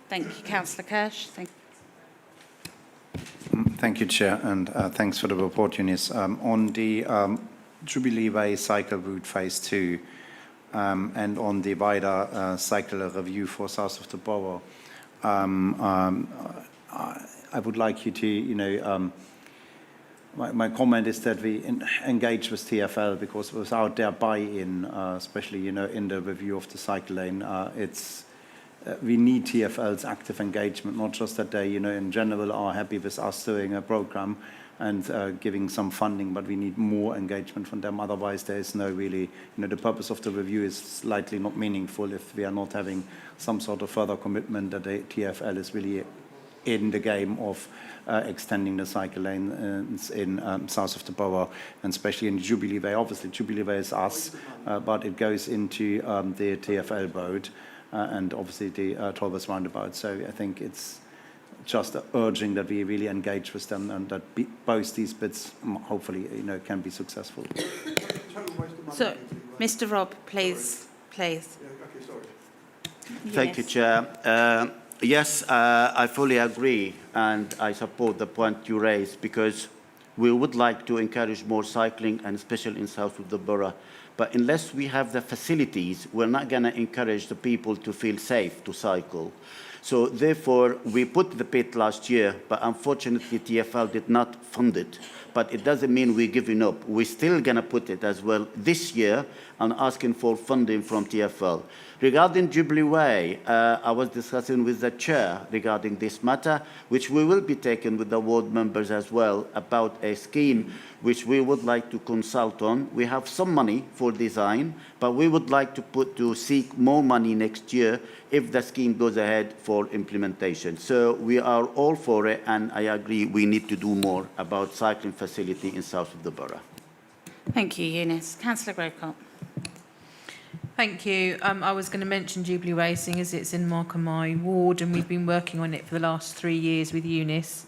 Thank you, Councillor Kirsch. Thank you, Chair, and thanks for the report, Eunice. On the Jubilee Way cycle route phase 2 and on the wider cycle review for south of the borough, I would like you to, my comment is that we engage with TfL, because without their buy-in, especially, in the review of the cycle lane, we need TfL's active engagement, not just that they, in general are happy with us doing a program and giving some funding, but we need more engagement from them. Otherwise, there is no really, the purpose of the review is slightly not meaningful if we are not having some sort of further commitment that the TfL is really in the game of extending the cycle lanes in south of the borough, and especially in Jubilee Way. Obviously, Jubilee Way is us, but it goes into the TfL road and obviously the Tolbers roundabout. So I think it's just urging that we really engage with them and that both these bits hopefully can be successful. So, Mr. Robb, please. Thank you, Chair. Yes, I fully agree, and I support the point you raised, because we would like to encourage more cycling, and especially in south of the borough. But unless we have the facilities, we're not going to encourage the people to feel safe to cycle. So therefore, we put the pit last year, but unfortunately TfL did not fund it. But it doesn't mean we're giving up. We're still going to put it as well this year and asking for funding from TfL. Regarding Jubilee Way, I was discussing with the chair regarding this matter, which we will be taking with the ward members as well, about a scheme which we would like to consult on. We have some money for design, but we would like to seek more money next year if the scheme goes ahead for implementation. So we are all for it, and I agree we need to do more about cycling facility in south of the borough. Thank you, Eunice. Councillor Grocott. Thank you. I was going to mention Jubilee Way, seeing as it's in Mark and my ward, and we've been working on it for the last 3 years with Eunice.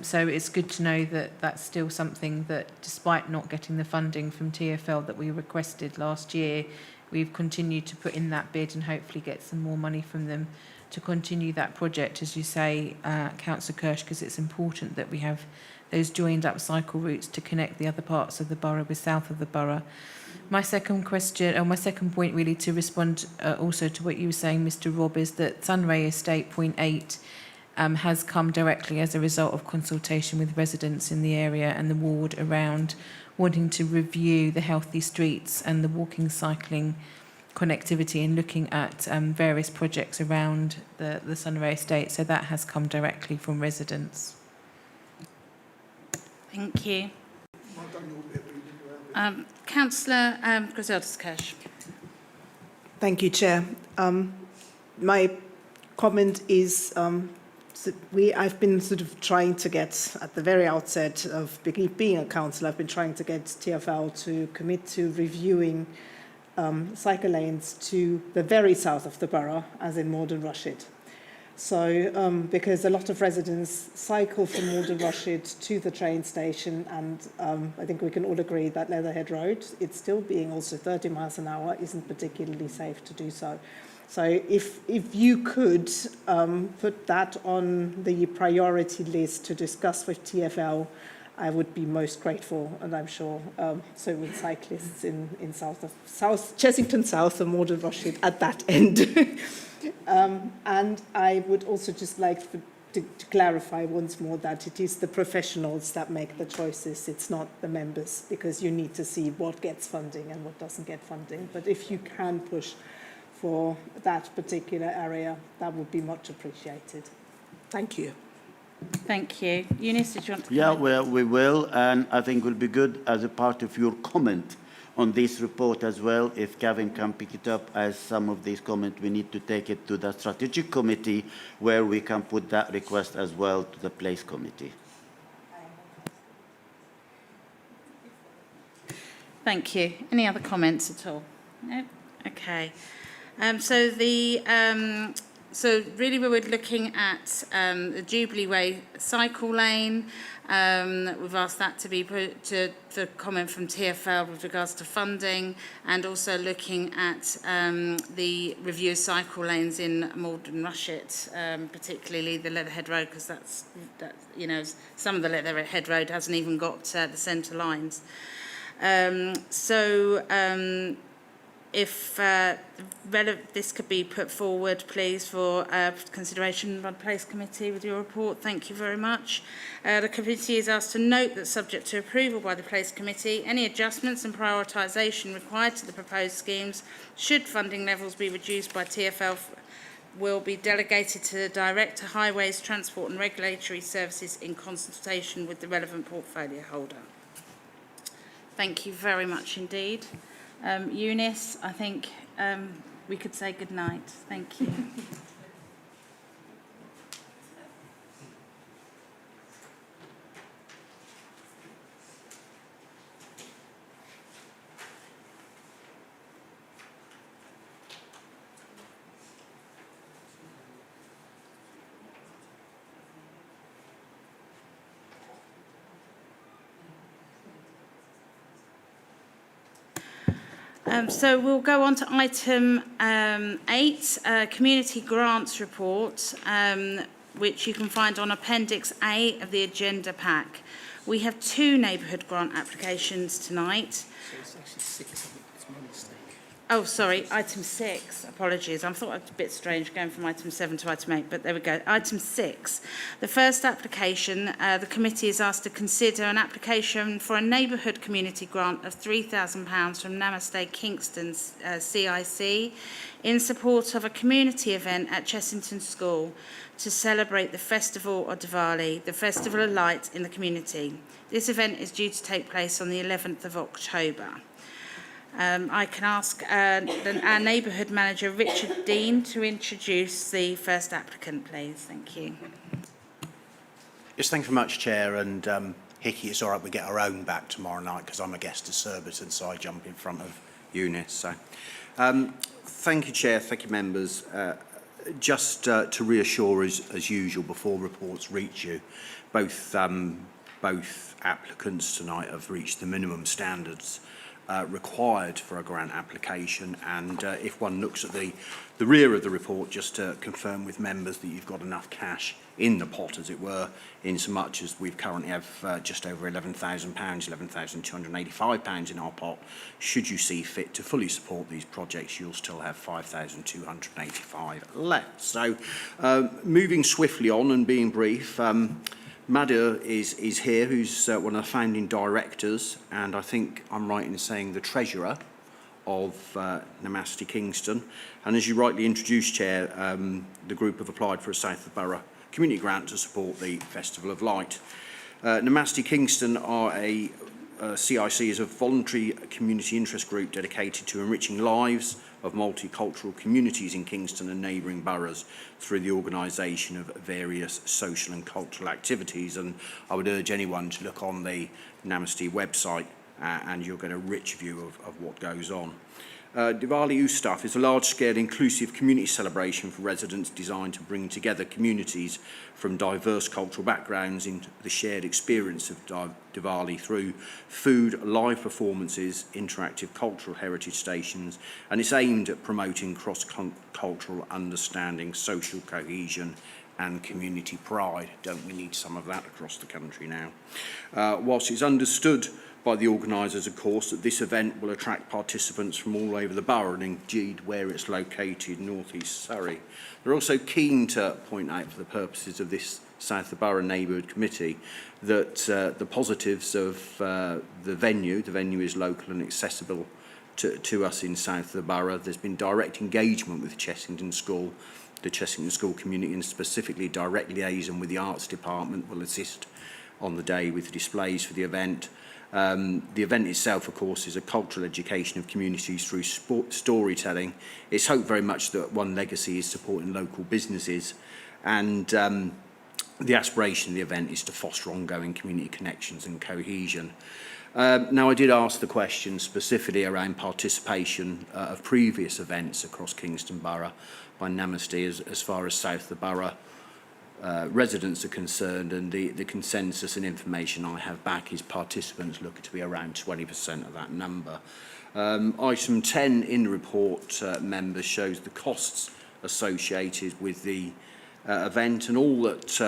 So it's good to know that that's still something that, despite not getting the funding from TfL that we requested last year, we've continued to put in that bid and hopefully get some more money from them to continue that project, as you say, Councillor Kirsch, because it's important that we have those joined up cycle routes to connect the other parts of the borough with south of the borough. My second question, or my second point really, to respond also to what you were saying, Mr. Robb, is that Sunray Estate Point 8 has come directly as a result of consultation with residents in the area and the ward around wanting to review the healthy streets and the walking, cycling connectivity and looking at various projects around the Sunray Estate. So that has come directly from residents. Thank you. Councillor Griselda-Kirsch. Thank you, Chair. My comment is I've been sort of trying to get, at the very outset of being a councillor, I've been trying to get TfL to commit to reviewing cycle lanes to the very south of the borough, as in Morden Rushid. So, because a lot of residents cycle from Morden Rushid to the train station, and I think we can all agree that Leatherhead Road, it's still being also 30 miles an hour, isn't particularly safe to do so. So if you could put that on the priority list to discuss with TfL, I would be most grateful, and I'm sure so with cyclists in South Chessington South and Morden Rushid at that end. And I would also just like to clarify once more that it is the professionals that make the choices, it's not the members, because you need to see what gets funding and what doesn't get funding. But if you can push for that particular area, that would be much appreciated. Thank you. Thank you. Eunice, did you want to comment? Yeah, well, we will, and I think it will be good as a part of your comment on this report as well, if Gavin can pick it up as some of these comments, we need to take it to the strategic committee where we can put that request as well to the place committee. Thank you. Any other comments at all? No? Okay. So really we were looking at the Jubilee Way cycle lane. We've asked that to be put for comment from TfL with regards to funding, and also looking at the review of cycle lanes in Morden Rushid, particularly the Leatherhead Road, because that's some of the Leatherhead Road hasn't even got the centre lines. If this could be put forward, please, for consideration by the Place Committee with your report. Thank you very much. The committee is asked to note that, subject to approval by the Place Committee, any adjustments and prioritisation required to the proposed schemes, should funding levels be reduced by TfL, will be delegated to the Director, Highways, Transport and Regulatory Services in consultation with the relevant portfolio holder. Thank you very much indeed. Eunice, I think we could say good night. Thank you. So we'll go on to item 8, Community Grants Report, which you can find on Appendix A of the agenda pack. We have 2 neighbourhood grant applications tonight. So it's actually 6, it's my mistake. Oh, sorry, item 6, apologies. I thought it was a bit strange going from item 7 to item 8, but there we go. Item 6, the first application, the committee is asked to consider an application for a neighbourhood community grant of £3,000 from Namaste Kingston CIC in support of a community event at Chessington School to celebrate the Festival of Diwali, the Festival of Light in the community. This event is due to take place on the 11th of October. I can ask our neighbourhood manager, Richard Dean, to introduce the first applicant, please. Thank you. Yes, thank you very much, Chair. And Hickey, it's all right, we get our own back tomorrow night because I'm a guest of Surbiton, so I jump in front of Eunice. So, thank you, Chair. Thank you, members. Just to reassure us, as usual, before reports reach you, both applicants tonight have reached the minimum standards required for a grant application, and if one looks at the rear of the report, just to confirm with members that you've got enough cash in the pot, as it were, in so much as we currently have just over £11,000, £11,285 in our pot. Should you see fit to fully support these projects, you'll still have £5,285 left. So, moving swiftly on and being brief, Madhu is here, who's one of the founding directors, and I think I'm right in saying the treasurer of Namaste Kingston. And as you rightly introduced, Chair, the group have applied for a South of Borough community grant to support the Festival of Light. Namaste Kingston are a CIC is a voluntary community interest group dedicated to enriching lives of multicultural communities in Kingston and neighbouring boroughs through the organisation of various social and cultural activities. And I would urge anyone to look on the Namaste website and you'll get a rich view of what goes on. Diwali Ustaf is a large-scale inclusive community celebration for residents designed to bring together communities from diverse cultural backgrounds into the shared experience of Diwali through food, live performances, interactive cultural heritage stations, and it's aimed at promoting cross-cultural understanding, social cohesion and community pride. Don't we need some of that across the country now? Whilst it's understood by the organisers, of course, that this event will attract participants from all over the borough and indeed where it's located, North East Surrey. They're also keen to point out, for the purposes of this South of Borough Neighbourhood Committee, that the positives of the venue is local and accessible to us in South of the Borough. There's been direct engagement with Chessington School, the Chessington School community, and specifically direct liaison with the Arts Department will assist on the day with displays for the event. The event itself, of course, is a cultural education of communities through storytelling. It's hoped very much that one legacy is supporting local businesses, and the aspiration of the event is to foster ongoing community connections and cohesion. Now, I did ask the question specifically around participation of previous events across Kingston Borough by Namaste as far as South of the Borough residents are concerned, and the consensus and information I have back is participants looking to be around 20% of that number. Item 10 in the report, members, shows the costs associated with the event, and all that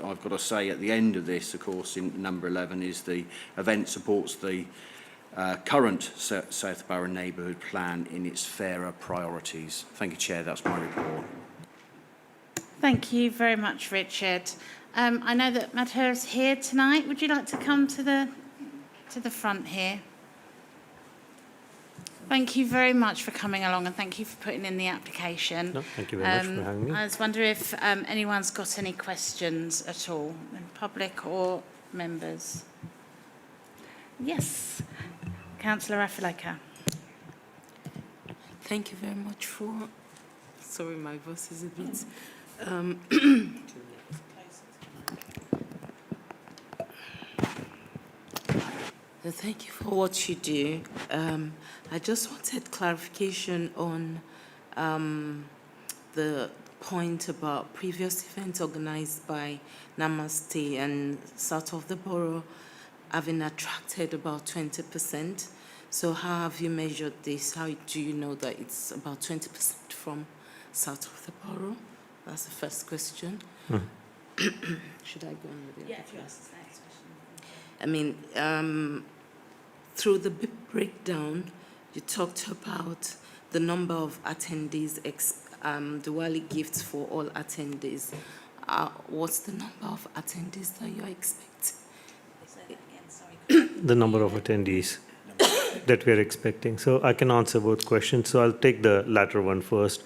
I've got to say at the end of this, of course, in number 11, is the event supports the current South Borough Neighbourhood Plan in its fairer priorities. Thank you, Chair. That's my report. Thank you very much, Richard. I know that Madhu is here tonight. Would you like to come to the front here? Thank you very much for coming along, and thank you for putting in the application. No, thank you very much for having me. I was wondering if anyone's got any questions at all, in public or members. Yes, Councillor Afileka. Thank you very much for... Sorry, my voice is a bit... Thank you for what you do. I just wanted clarification on the point about previous events organised by Namaste and South of the Borough having attracted about 20%. So how have you measured this? How do you know that it's about 20% from south of the borough? That's the first question. Should I go on with the other question? I mean, through the breakdown, you talked about the number of attendees, the Wali gifts for all attendees. What's the number of attendees that you're expecting? The number of attendees that we are expecting. So I can answer both questions. So I'll take the latter one first.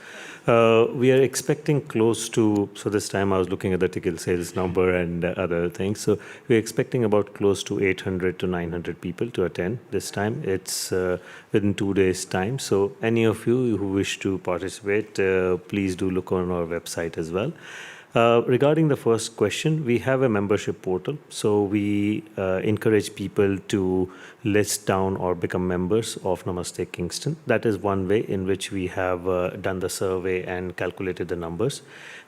We are expecting close to, so this time I was looking at the ticket sales number and other things. So we're expecting about close to 800 to 900 people to attend this time. It's within 2 days' time. So any of you who wish to participate, please do look on our website as well. Regarding the first question, we have a membership portal. So we encourage people to list down or become members of Namaste Kingston. That is one way in which we have done the survey and calculated the numbers.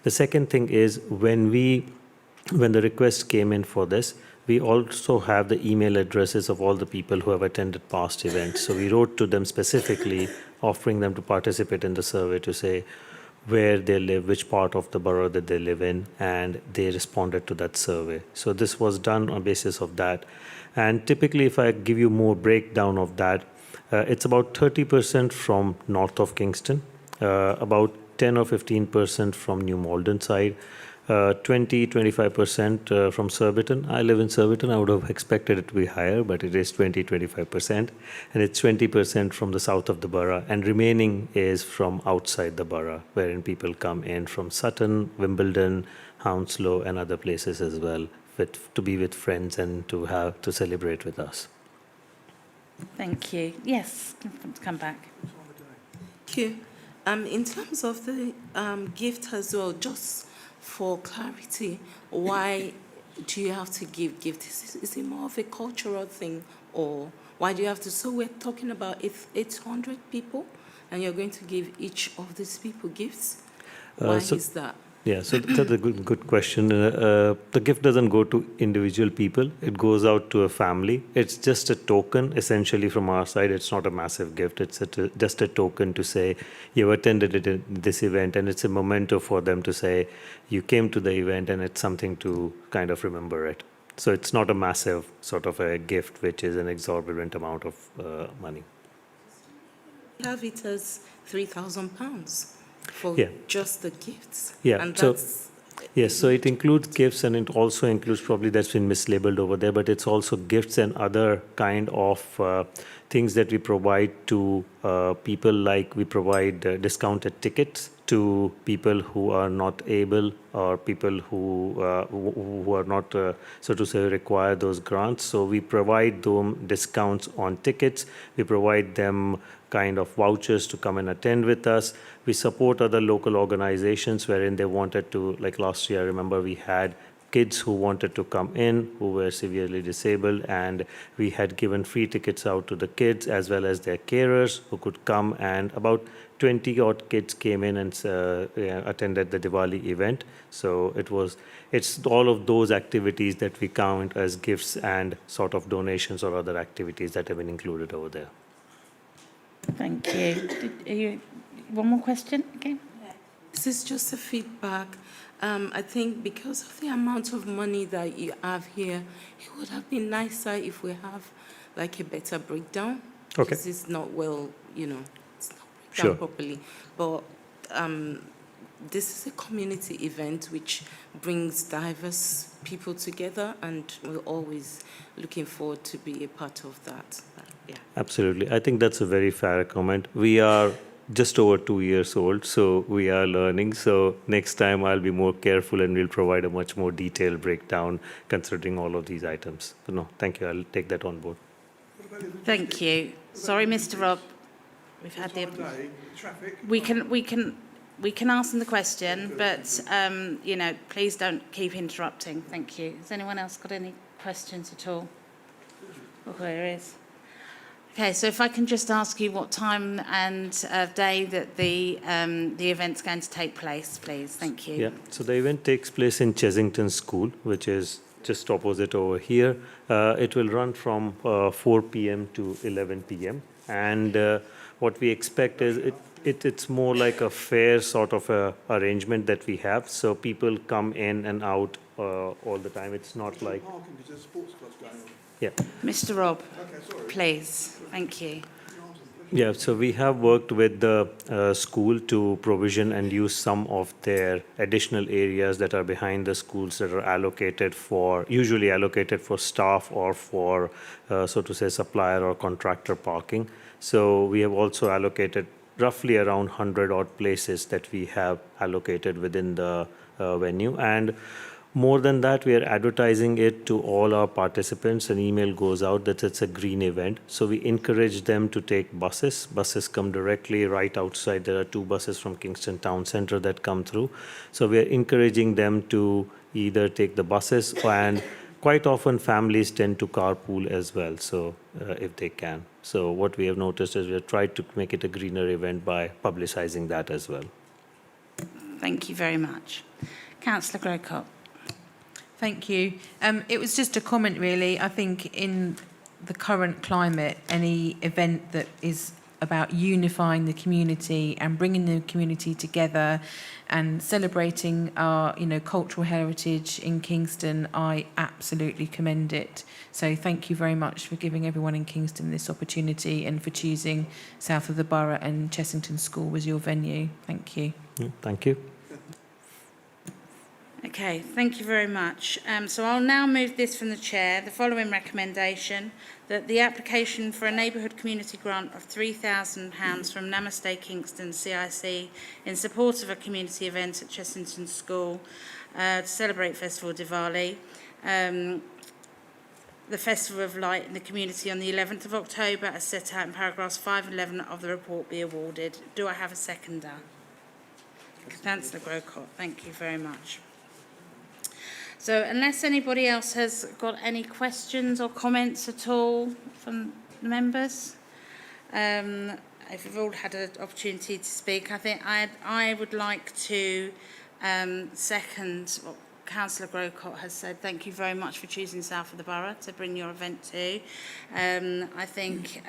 The second thing is when the request came in for this, we also have the email addresses of all the people who have attended past events. So we wrote to them specifically offering them to participate in the survey to say where they live, which part of the borough that they live in, and they responded to that survey. So this was done on basis of that. And typically, if I give you more breakdown of that, it's about 30% from north of Kingston, about 10 or 15% from New Malden side, 20-25% from Surbiton. I live in Surbiton. I would have expected it to be higher, but it is 20-25%. And it's 20% from the south of the borough. And remaining is from outside the borough, wherein people come in from Sutton, Wimbledon, Hounslow, and other places as well, to be with friends and to celebrate with us. Thank you. Yes, come back. Thank you. In terms of the gift as well, just for clarity, why do you have to give gifts? Is it more of a cultural thing, or why do you have to? So we're talking about 800 people, and you're going to give each of these people gifts. Why is that? Yeah, so that's a good question. The gift doesn't go to individual people. It goes out to a family. It's just a token, essentially, from our side. It's not a massive gift. It's just a token to say, you attended this event, and it's a memento for them to say, you came to the event, and it's something to kind of remember it. So it's not a massive sort of a gift, which is an exorbitant amount of money. We have it as £3,000 for just the gifts. Yeah, and so yes, so it includes gifts, and it also includes, probably that's been mislabeled over there, but it's also gifts and other kind of things that we provide to people, like we provide discounted tickets to people who are not able, or people who are not, so to say, require those grants. So we provide them discounts on tickets. We provide them kind of vouchers to come and attend with us. We support other local organizations wherein they wanted to, like last year, I remember we had kids who wanted to come in who were severely disabled, and we had given free tickets out to the kids as well as their carers who could come, and about 20 odd kids came in and attended the Diwali event. So it's all of those activities that we count as gifts and sort of donations or other activities that have been included over there. Thank you. One more question? Okay. This is just a feedback. I think because of the amount of money that you have here, it would have been nicer if we have like a better breakdown. Okay. Because it's not well, it's not breakdown properly. But this is a community event which brings diverse people together, and we're always looking forward to be a part of that. Yeah. Absolutely. I think that's a very fair comment. We are just over 2 years old, so we are learning. So next time I'll be more careful, and we'll provide a much more detailed breakdown considering all of these items. But no, thank you. I'll take that on board. Thank you. Sorry, Mr. Robb. We've had the we can ask them the question, but please don't keep interrupting. Thank you. Has anyone else got any questions at all? Oh, there is. Okay, so if I can just ask you what time and day that the event's going to take place, please. Thank you. Yeah, so the event takes place in Chesington School, which is just opposite over here. It will run from 4 p.m. to 11 p.m. And what we expect is it's more like a fair sort of a arrangement that we have. So people come in and out all the time. It's not like... Yeah. Mr. Robb, please. Thank you. Yeah, so we have worked with the school to provision and use some of their additional areas that are behind the schools that are usually allocated for staff or for, so to say, supplier or contractor parking. So we have also allocated roughly around 100 odd places that we have allocated within the venue. And more than that, we are advertising it to all our participants. An email goes out that it's a green event. So we encourage them to take buses. Buses come directly right outside. There are 2 buses from Kingston Town Centre that come through. So we are encouraging them to either take the buses, and quite often families tend to carpool as well, so if they can. So what we have noticed is we have tried to make it a greener event by publicising that as well. Thank you very much. Councillor Grocott. Thank you. It was just a comment, really. I think in the current climate, any event that is about unifying the community and bringing the community together and celebrating our, cultural heritage in Kingston, I absolutely commend it. So thank you very much for giving everyone in Kingston this opportunity and for choosing south of the borough and Chessington School as your venue. Thank you. Thank you. Okay, thank you very much. So I'll now move this from the Chair, the following recommendation, that the application for a neighbourhood community grant of £3,000 from Namaste Kingston CIC in support of a community event at Chessington School to celebrate Festival Diwali, the Festival of Light in the community on the 11th of October, as set out in paragraphs 5 and 11 of the report, be awarded. Do I have a seconder? Councillor Grocott, thank you very much. So unless anybody else has got any questions or comments at all from the members, if you've all had an opportunity to speak, I think I would like to second what Councillor Grocott has said. Thank you very much for choosing South of the Borough to bring your event to. I think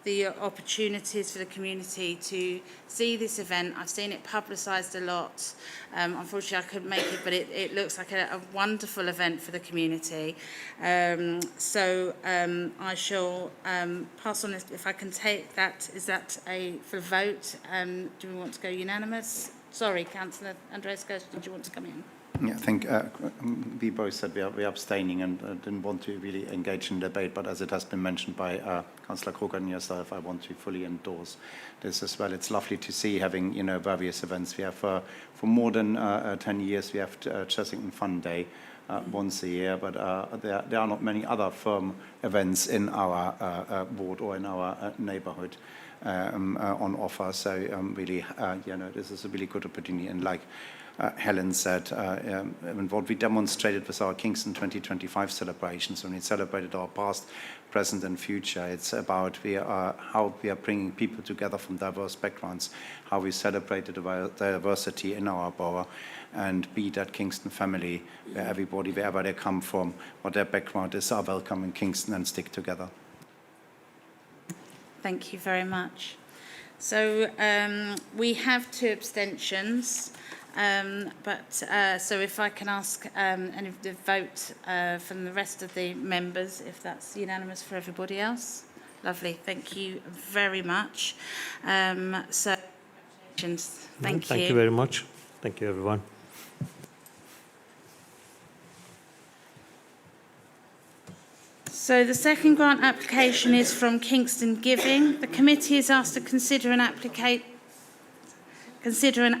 the opportunities for the community to see this event, I've seen it publicised a lot. Unfortunately, I couldn't make it, but it looks like a wonderful event for the community. So I shall pass on this. If I can take that, is that for a vote? Do we want to go unanimous? Sorry, Councillor Andreas, did you want to come in? Yeah, I think we both said we are abstaining and didn't want to really engage in debate, but as it has been mentioned by Councillor Croker and yourself, I want to fully endorse this as well. It's lovely to see having, various events. We have for more than 10 years, we have Chessington Fun Day once a year, but there are not many other firm events in our ward or in our neighbourhood on offer. So really, this is a really good opportunity. And like Helen said, what we demonstrated with our Kingston 2025 celebrations, when we celebrated our past, present and future, it's about how we are bringing people together from diverse backgrounds, how we celebrated the diversity in our borough, and be that Kingston family, where everybody, wherever they come from, what their background is, are welcome in Kingston and stick together. Thank you very much. So we have 2 abstentions. So if I can ask any of the vote from the rest of the members, if that's unanimous for everybody else. Lovely, thank you very much. So, thank you. Thank you very much. Thank you, everyone. So the second grant application is from Kingston Giving. The committee is asked to consider an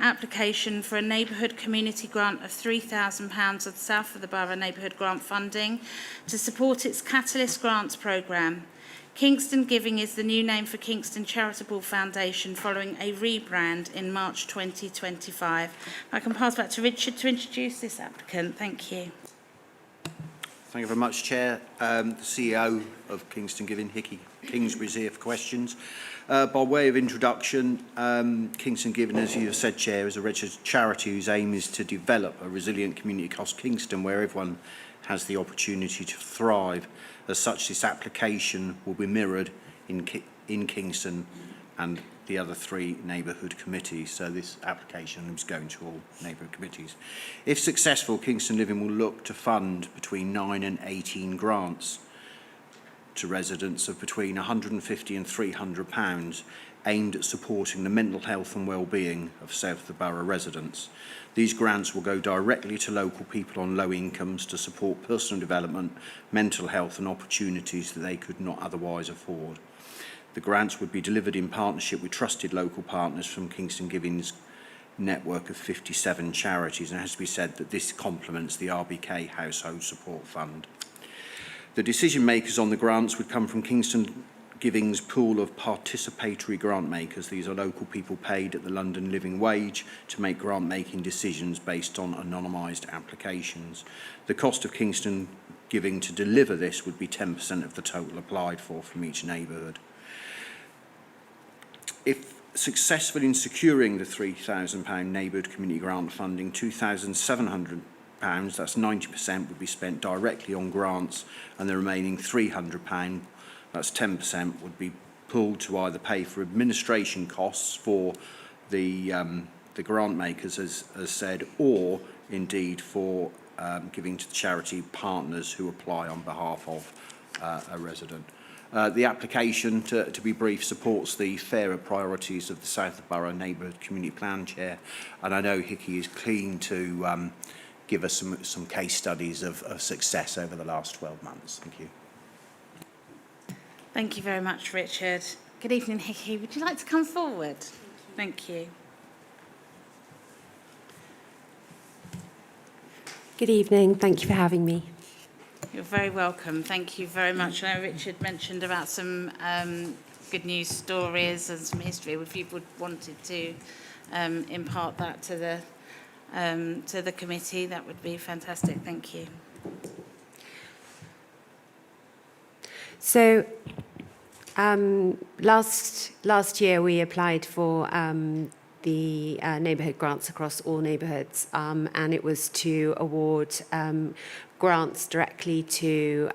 application for a neighbourhood community grant of £3,000 of the South of the Borough Neighbourhood Grant Funding to support its Catalyst Grants programme. Kingston Giving is the new name for Kingston Charitable Foundation following a rebrand in March 2025. I can pass back to Richard to introduce this applicant. Thank you. Thank you very much, Chair. The CEO of Kingston Giving, Hickey Kingsbury's here for questions. By way of introduction, Kingston Giving, as you have said, Chair, is a registered charity whose aim is to develop a resilient community across Kingston where everyone has the opportunity to thrive. As such, this application will be mirrored in Kingston and the other 3 neighbourhood committees. So this application is going to all neighbourhood committees. If successful, Kingston Living will look to fund between 9 and 18 grants to residents of between £150 and £300 aimed at supporting the mental health and well-being of South of the Borough residents. These grants will go directly to local people on low incomes to support personal development, mental health and opportunities that they could not otherwise afford. The grants would be delivered in partnership with trusted local partners from Kingston Giving's network of 57 charities, and it has to be said that this complements the RBK Household Support Fund. The decision makers on the grants would come from Kingston Giving's pool of participatory grant makers. These are local people paid at the London living wage to make grant making decisions based on anonymised applications. The cost of Kingston Giving to deliver this would be 10% of the total applied for from each neighbourhood. If successful in securing the £3,000 neighbourhood community grant funding, £2,700, that's 90%, would be spent directly on grants, and the remaining £300, that's 10%, would be pooled to either pay for administration costs for the grant makers, as said, or indeed for giving to the charity partners who apply on behalf of a resident. The application, to be brief, supports the fairer priorities of the South of Borough Neighbourhood Community Plan Chair, and I know Hickey is keen to give us some case studies of success over the last 12 months. Thank you. Thank you very much, Richard. Good evening, Hickey. Would you like to come forward? Thank you. Good evening. Thank you for having me. You're very welcome. Thank you very much. I know Richard mentioned about some good news stories and some history. If you would wanted to impart that to the committee, that would be fantastic. Thank you. So last year we applied for the neighbourhood grants across all neighbourhoods, and it was to award grants directly to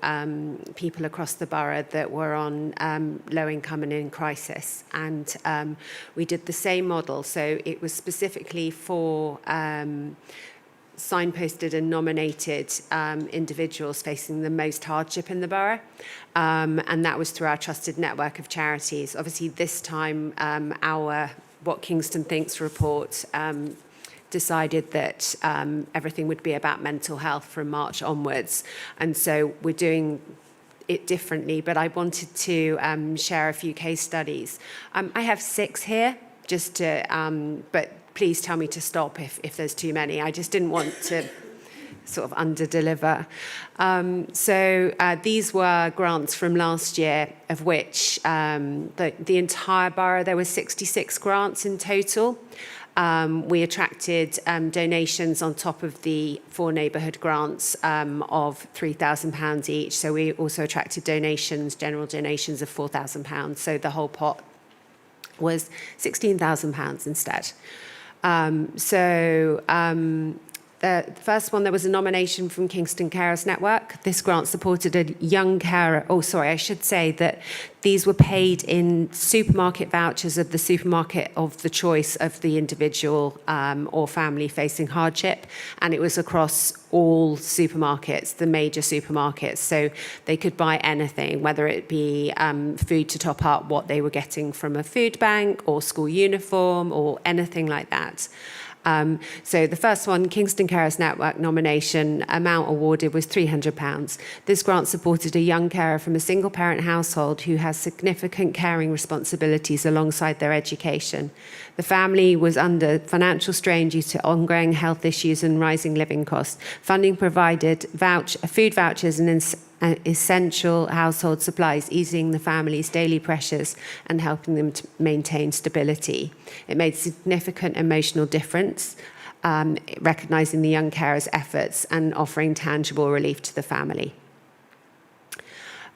people across the borough that were on low income and in crisis. And we did the same model. So it was specifically for signposted and nominated individuals facing the most hardship in the borough. And that was through our trusted network of charities. Obviously, this time, our What Kingston Thinks report decided that everything would be about mental health from March onwards. And so we're doing it differently, but I wanted to share a few case studies. I have 6 here, just to, but please tell me to stop if there's too many. I just didn't want to sort of under-deliver. So these were grants from last year, of which the entire borough, there were 66 grants in total. We attracted donations on top of the 4 neighbourhood grants of £3,000 each. So we also attracted donations, general donations of £4,000. So the whole pot was £16,000 instead. The first one, there was a nomination from Kingston Carers Network. This grant supported a young carer. Oh, sorry, I should say that these were paid in supermarket vouchers of the supermarket of the choice of the individual or family facing hardship. And it was across all supermarkets, the major supermarkets. So they could buy anything, whether it be food to top up what they were getting from a food bank or school uniform or anything like that. So the first one, Kingston Carers Network nomination, amount awarded was £300. This grant supported a young carer from a single-parent household who has significant caring responsibilities alongside their education. The family was under financial strain due to ongoing health issues and rising living costs. Funding provided food vouchers and essential household supplies, easing the family's daily pressures and helping them to maintain stability. It made significant emotional difference, recognising the young carer's efforts and offering tangible relief to the family.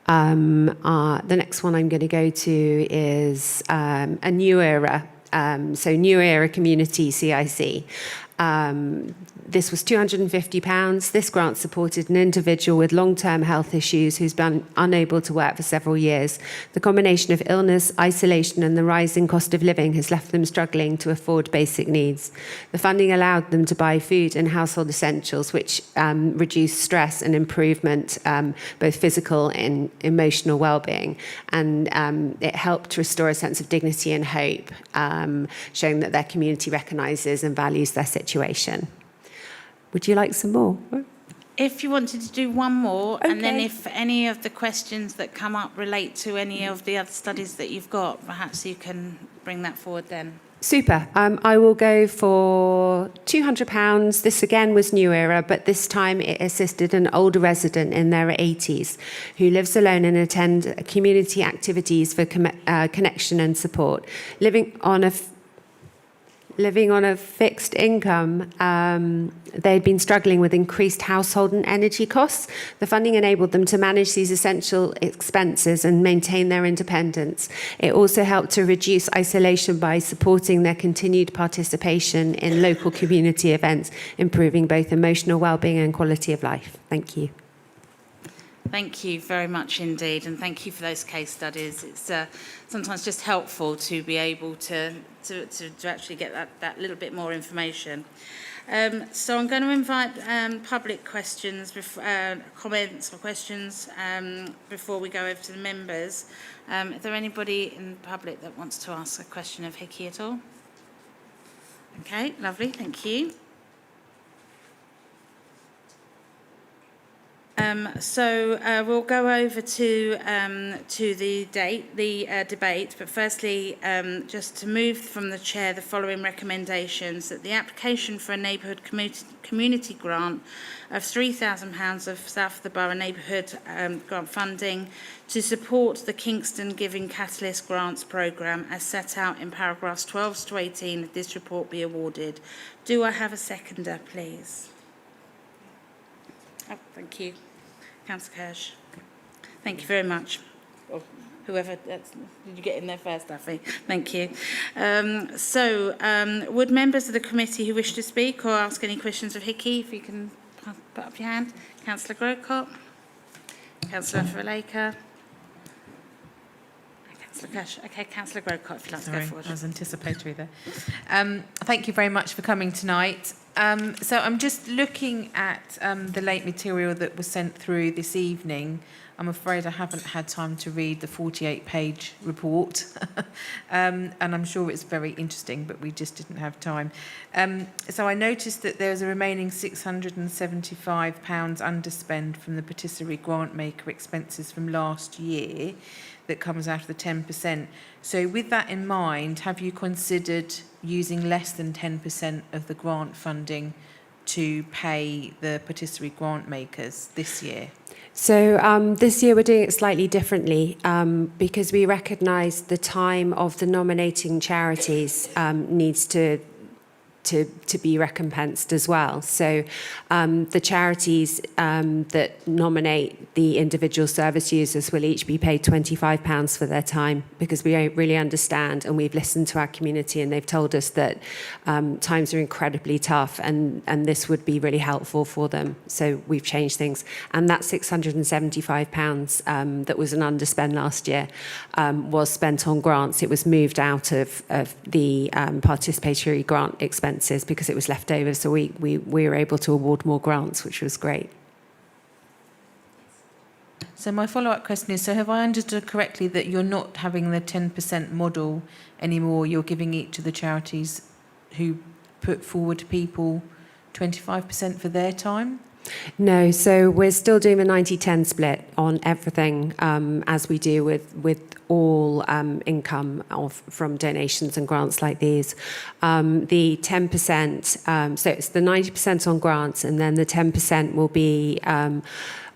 The next one I'm going to go to is a New Era. So New Era Community CIC. This was £250. This grant supported an individual with long-term health issues who's been unable to work for several years. The combination of illness, isolation, and the rising cost of living has left them struggling to afford basic needs. The funding allowed them to buy food and household essentials, which reduced stress and improvement, both physical and emotional well-being. And it helped restore a sense of dignity and hope, showing that their community recognises and values their situation. Would you like some more? If you wanted to do one more, and then Okay. if any of the questions that come up relate to any of the other studies that you've got, perhaps you can bring that forward then. Super. I will go for £200. This again was New Era, but this time it assisted an older resident in their 80s who lives alone and attend community activities for connection and support. Living on a fixed income, they'd been struggling with increased household and energy costs. The funding enabled them to manage these essential expenses and maintain their independence. It also helped to reduce isolation by supporting their continued participation in local community events, improving both emotional well-being and quality of life. Thank you. Thank you very much indeed, and thank you for those case studies. It's sometimes just helpful to be able to actually get that little bit more information. So I'm going to invite public questions, comments or questions before we go over to the members. Is there anybody in the public that wants to ask a question of Hickey at all? Okay, lovely, thank you. We'll go over to the debate, but firstly, just to move from the chair the following recommendations: that the application for a neighbourhood community grant of £3,000 of South of the Borough Neighbourhood grant funding to support the Kingston Giving Catalyst Grants Programme as set out in paragraphs 12 to 18 of this report be awarded. Do I have a seconder, please? Oh, thank you. Councillor Kirsch. Thank you very much. Or whoever, did you get in there first, Daffy? Thank you. Would members of the committee who wish to speak or ask any questions of Hickey, if you can put up your hand. Councillor Grocott. Councillor Verlaker. Councillor Kirsch. Okay, Councillor Grocott, if you'd like to go forward. I was anticipatory there. Thank you very much for coming tonight. So I'm just looking at the late material that was sent through this evening. I'm afraid I haven't had time to read the 48-page report, and I'm sure it's very interesting, but we just didn't have time. So I noticed that there's a remaining £675 underspend from the patisserie grant maker expenses from last year that comes out of the 10%. So with that in mind, have you considered using less than 10% of the grant funding to pay the patisserie grant makers this year? So this year we're doing it slightly differently because we recognise the time of the nominating charities needs to be recompensed as well. So the charities that nominate the individual service users will each be paid £25 for their time, because we don't really understand, and we've listened to our community and they've told us that times are incredibly tough, and this would be really helpful for them. So we've changed things. And that £675 that was an underspend last year was spent on grants. It was moved out of the participatory grant expenses because it was left over, so we were able to award more grants, which was great. So my follow-up question is, so have I understood correctly that you're not having the 10% model anymore? You're giving each of the charities who put forward people 25% for their time? No, so we're still doing a 90-10 split on everything, as we do with all income from donations and grants like these. The 10%, so it's the 90% on grants, and then the 10% will be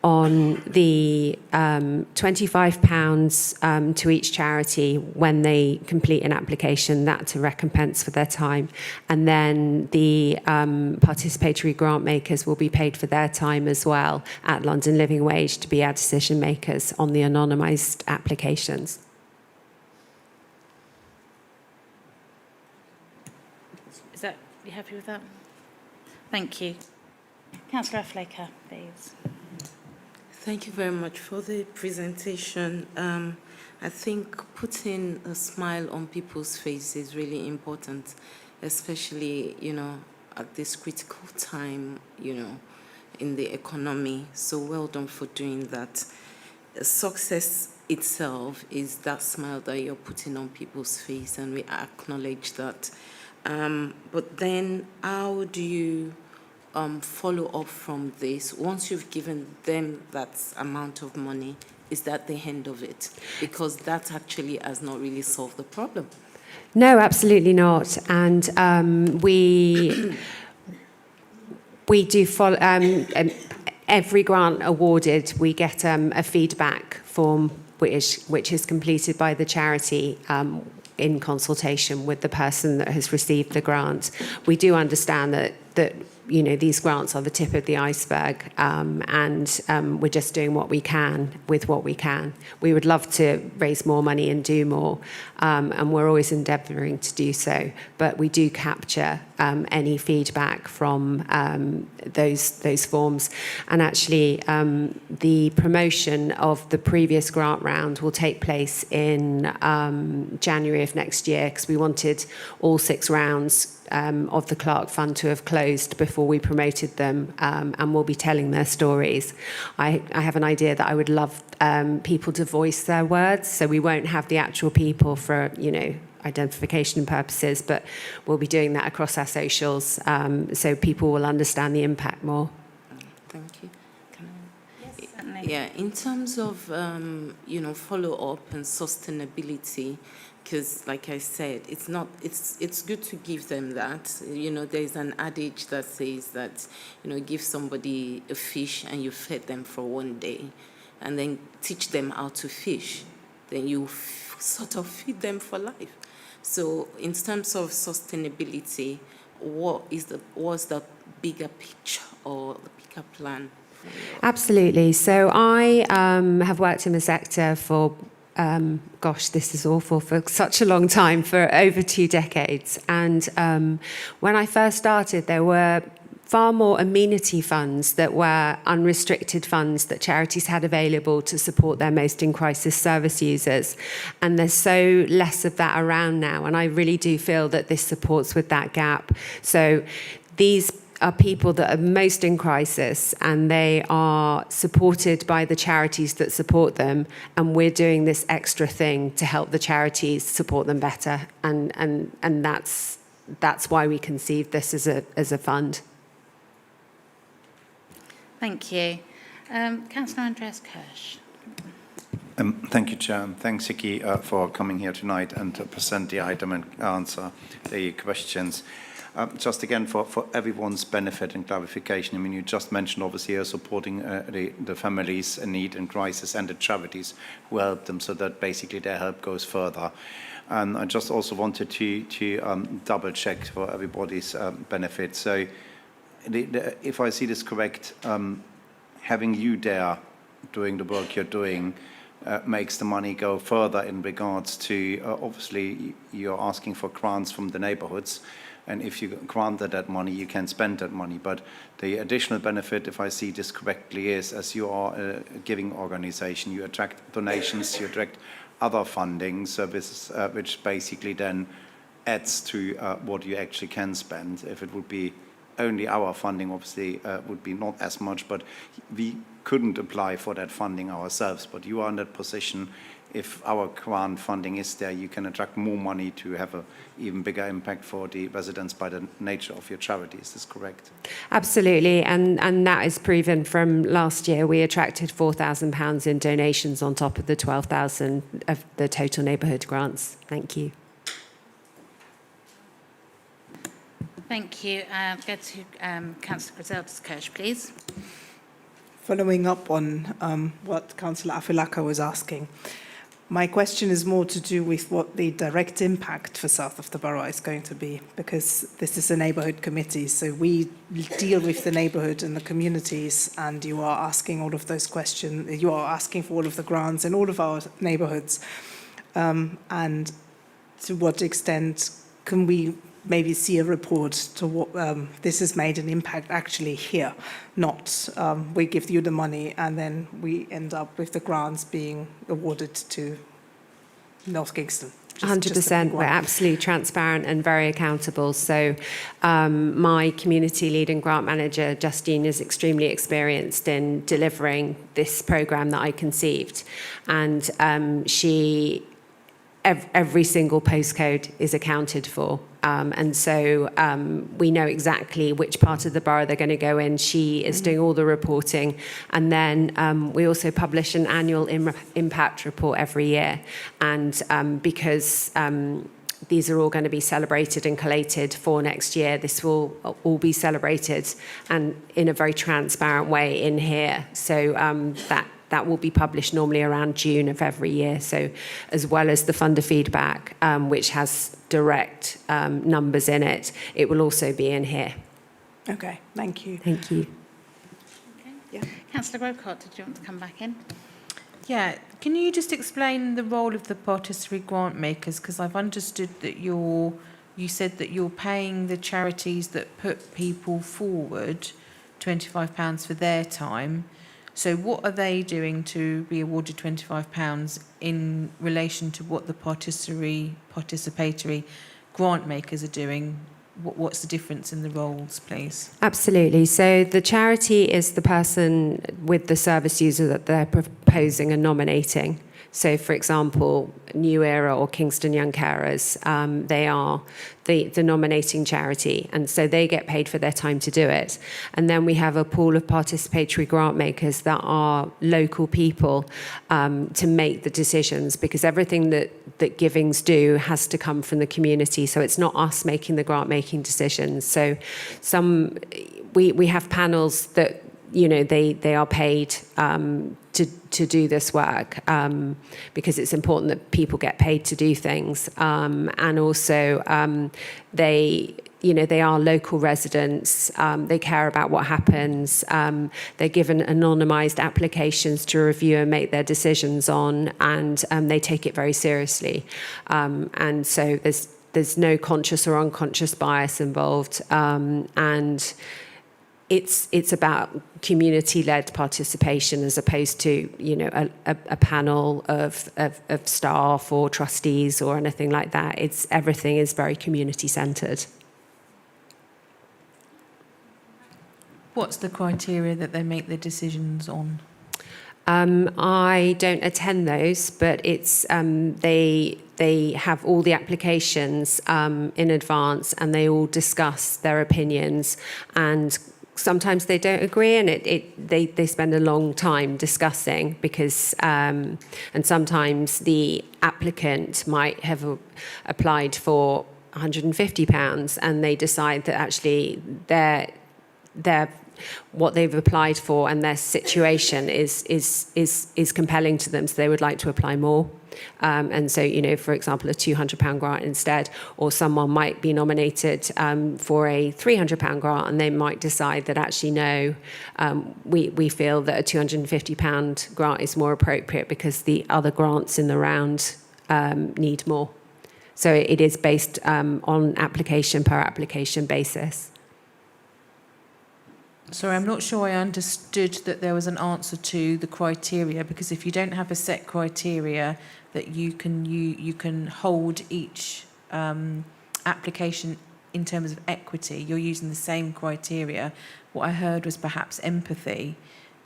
on the £25 to each charity when they complete an application, that's a recompense for their time. And then the participatory grant makers will be paid for their time as well at London Living Wage to be our decision makers on the anonymised applications. Is that, you happy with that? Thank you. Councillor Flaker, please. Thank you very much for the presentation. I think putting a smile on people's faces is really important, especially, at this critical time, in the economy. So well done for doing that. Success itself is that smile that you're putting on people's face, and we acknowledge that. But then how do you follow up from this? Once you've given them that amount of money, is that the end of it? Because that actually has not really solved the problem. No, absolutely not. And we do follow. Every grant awarded, we get a feedback form which is completed by the charity in consultation with the person that has received the grant. We do understand that these grants are the tip of the iceberg, and we're just doing what we can with what we can. We would love to raise more money and do more, and we're always endeavouring to do so. But we do capture any feedback from those forms. And actually, the promotion of the previous grant round will take place in January of next year, because we wanted all 6 rounds of the Clark Fund to have closed before we promoted them, and we'll be telling their stories. I have an idea that I would love people to voice their words, so we won't have the actual people for, identification purposes, but we'll be doing that across our socials, so people will understand the impact more. Thank you. Yeah, in terms of, follow-up and sustainability, because like I said, it's good to give them that. There's an adage that says that, give somebody a fish and you fed them for one day, and then teach them how to fish, then you sort of feed them for life. So in terms of sustainability, what's the bigger picture or the bigger plan? Absolutely. So I have worked in the sector for this is awful, for such a long time, for over 2 decades. And when I first started, there were far more amenity funds that were unrestricted funds that charities had available to support their most in crisis service users. And there's so less of that around now. And I really do feel that this supports with that gap. So these are people that are most in crisis, and they are supported by the charities that support them, and we're doing this extra thing to help the charities support them better, and that's why we conceived this as a fund. Thank you. Councillor Andreas Kirsch. Thank you, Chair, and thanks, Vicky, for coming here tonight and to present the item and answer the questions. Just again, for everyone's benefit and clarification, you just mentioned, obviously, you're supporting the families in need and crisis and the charities who help them, so that basically their help goes further. And I just also wanted to double check for everybody's benefit. So if I see this correct, having you there doing the work you're doing makes the money go further in regards to, obviously, you're asking for grants from the neighbourhoods. And if you granted that money, you can spend that money. But the additional benefit, if I see this correctly, is as you are a giving organization, you attract donations, you attract other funding services, which basically then adds to what you actually can spend. If it would be only our funding, obviously, would be not as much, but we couldn't apply for that funding ourselves. But you are in that position. If our grant funding is there, you can attract more money to have an even bigger impact for the residents by the nature of your charity. Is this correct? Absolutely, and that is proven from last year. We attracted £4,000 in donations on top of the 12,000 of the total neighbourhood grants. Thank you. Thank you. Go to Councillor Griselda-Kirsch, please. Following up on what Councillor Afilaka was asking, my question is more to do with what the direct impact for South of the Borough is going to be, because this is a neighbourhood committee, so we deal with the neighbourhood and the communities, and you are asking all of those questions, you are asking for all of the grants in all of our neighbourhoods, and to what extent can we maybe see a report to what this has made an impact actually here, not we give you the money and then we end up with the grants being awarded to North Kingston. 100%. We're absolutely transparent and very accountable. So my community lead and grant manager, Justine, is extremely experienced in delivering this programme that I conceived. And every single postcode is accounted for. And so we know exactly which part of the borough they're going to go in. She is doing all the reporting. And then we also publish an annual impact report every year. And because these are all going to be celebrated and collated for next year, this will all be celebrated and in a very transparent way in here. So that will be published normally around June of every year. So as well as the funder feedback, which has direct numbers in it, it will also be in here. Okay, thank you. Thank you. Okay. Yeah. Councillor Grocott, did you want to come back in? Yeah, can you just explain the role of the participatory grant makers? Because I've understood that you said that you're paying the charities that put people forward £25 for their time. So what are they doing to be awarded £25 in relation to what the participatory grant makers are doing? What's the difference in the roles, please? Absolutely. So the charity is the person with the service user that they're proposing and nominating. So, for example, New Era or Kingston Young Carers, they are the nominating charity, and so they get paid for their time to do it. And then we have a pool of participatory grant makers that are local people to make the decisions, because everything that givings do has to come from the community. So it's not us making the grant making decisions. So we have panels that, you know, they are paid to do this work because it's important that people get paid to do things, and also they are local residents. They care about what happens. They're given anonymised applications to review and make their decisions on, and they take it very seriously. And so there's no conscious or unconscious bias involved, and it's about community-led participation as opposed to, you know, a panel of staff or trustees or anything like that. Everything is very community-centred. What's the criteria that they make their decisions on? I don't attend those, but it's they have all the applications in advance, and they all discuss their opinions, and sometimes they don't agree, and they spend a long time discussing, because and sometimes the applicant might have applied for £150 and they decide that actually they're what they've applied for and their situation is compelling to them, so they would like to apply more. And so, you know, for example, a £200 grant instead, or someone might be nominated for a £300 grant, and they might decide that actually no, we feel that a £250 grant is more appropriate because the other grants in the round need more. So it is based on application per application basis. Sorry, I'm not sure I understood that there was an answer to the criteria, because if you don't have a set criteria that you can hold each application in terms of equity, you're using the same criteria. What I heard was perhaps empathy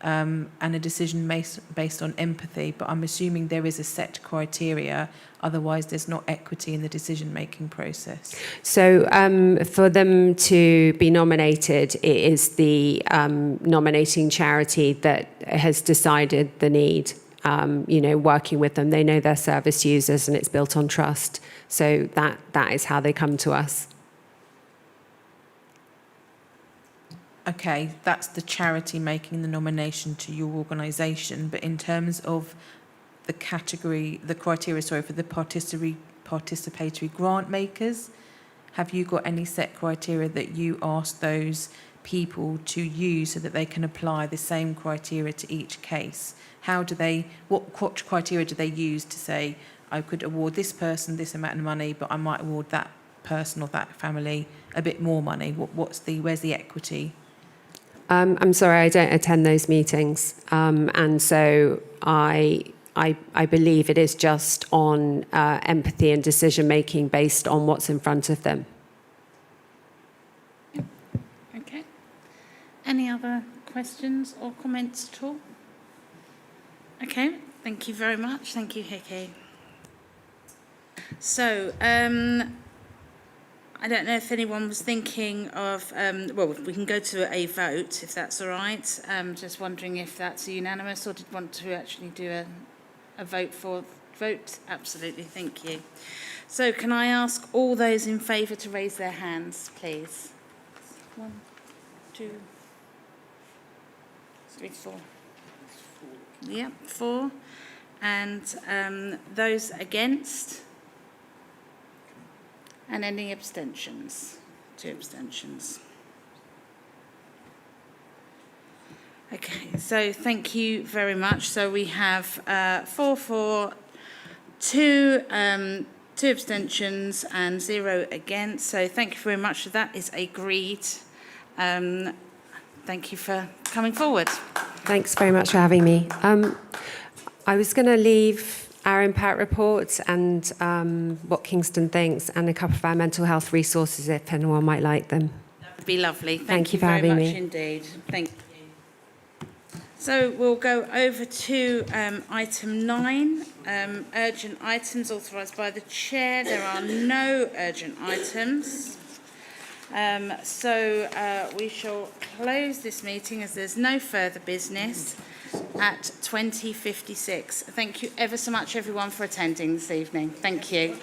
and a decision based on empathy, but I'm assuming there is a set criteria, otherwise there's not equity in the decision-making process. So for them to be nominated, it is the nominating charity that has decided the need, you know, working with them. They know their service users, and it's built on trust. So that is how they come to us. Okay, that's the charity making the nomination to your organisation, but in terms of the criteria, for the participatory grant makers, have you got any set criteria that you ask those people to use so that they can apply the same criteria to each case? What criteria do they use to say, I could award this person this amount of money, but I might award that person or that family a bit more money? Where's the equity? I'm sorry, I don't attend those meetings, and so I believe it is just on empathy and decision making based on what's in front of them. Okay. Any other questions or comments at all? Okay, thank you very much. Thank you, Hickey. So, I don't know if anyone was thinking of, well, we can go to a vote, if that's all right. Just wondering if that's unanimous, or did want to actually do a vote for vote? Absolutely, thank you. So can I ask all those in favour to raise their hands, please? 1, 2, 3, 4. Yep, 4. And those against? And any abstentions? 2 abstentions. Okay, so thank you very much. So we have 4 for, 2 abstentions and 0 against. So thank you very much for that. Is agreed. Thank you for coming forward. Thanks very much for having me. I was going to leave our impact reports and what Kingston thinks and a couple of our mental health resources if anyone might like them. That would be lovely. Thank you for very having much me. indeed. Thank you. So we'll go over to item 9, urgent items authorised by the chair. There are no urgent items. So we shall close this meeting as there's no further business at 20:56. Thank you ever so much, everyone, for attending this evening. Thank you.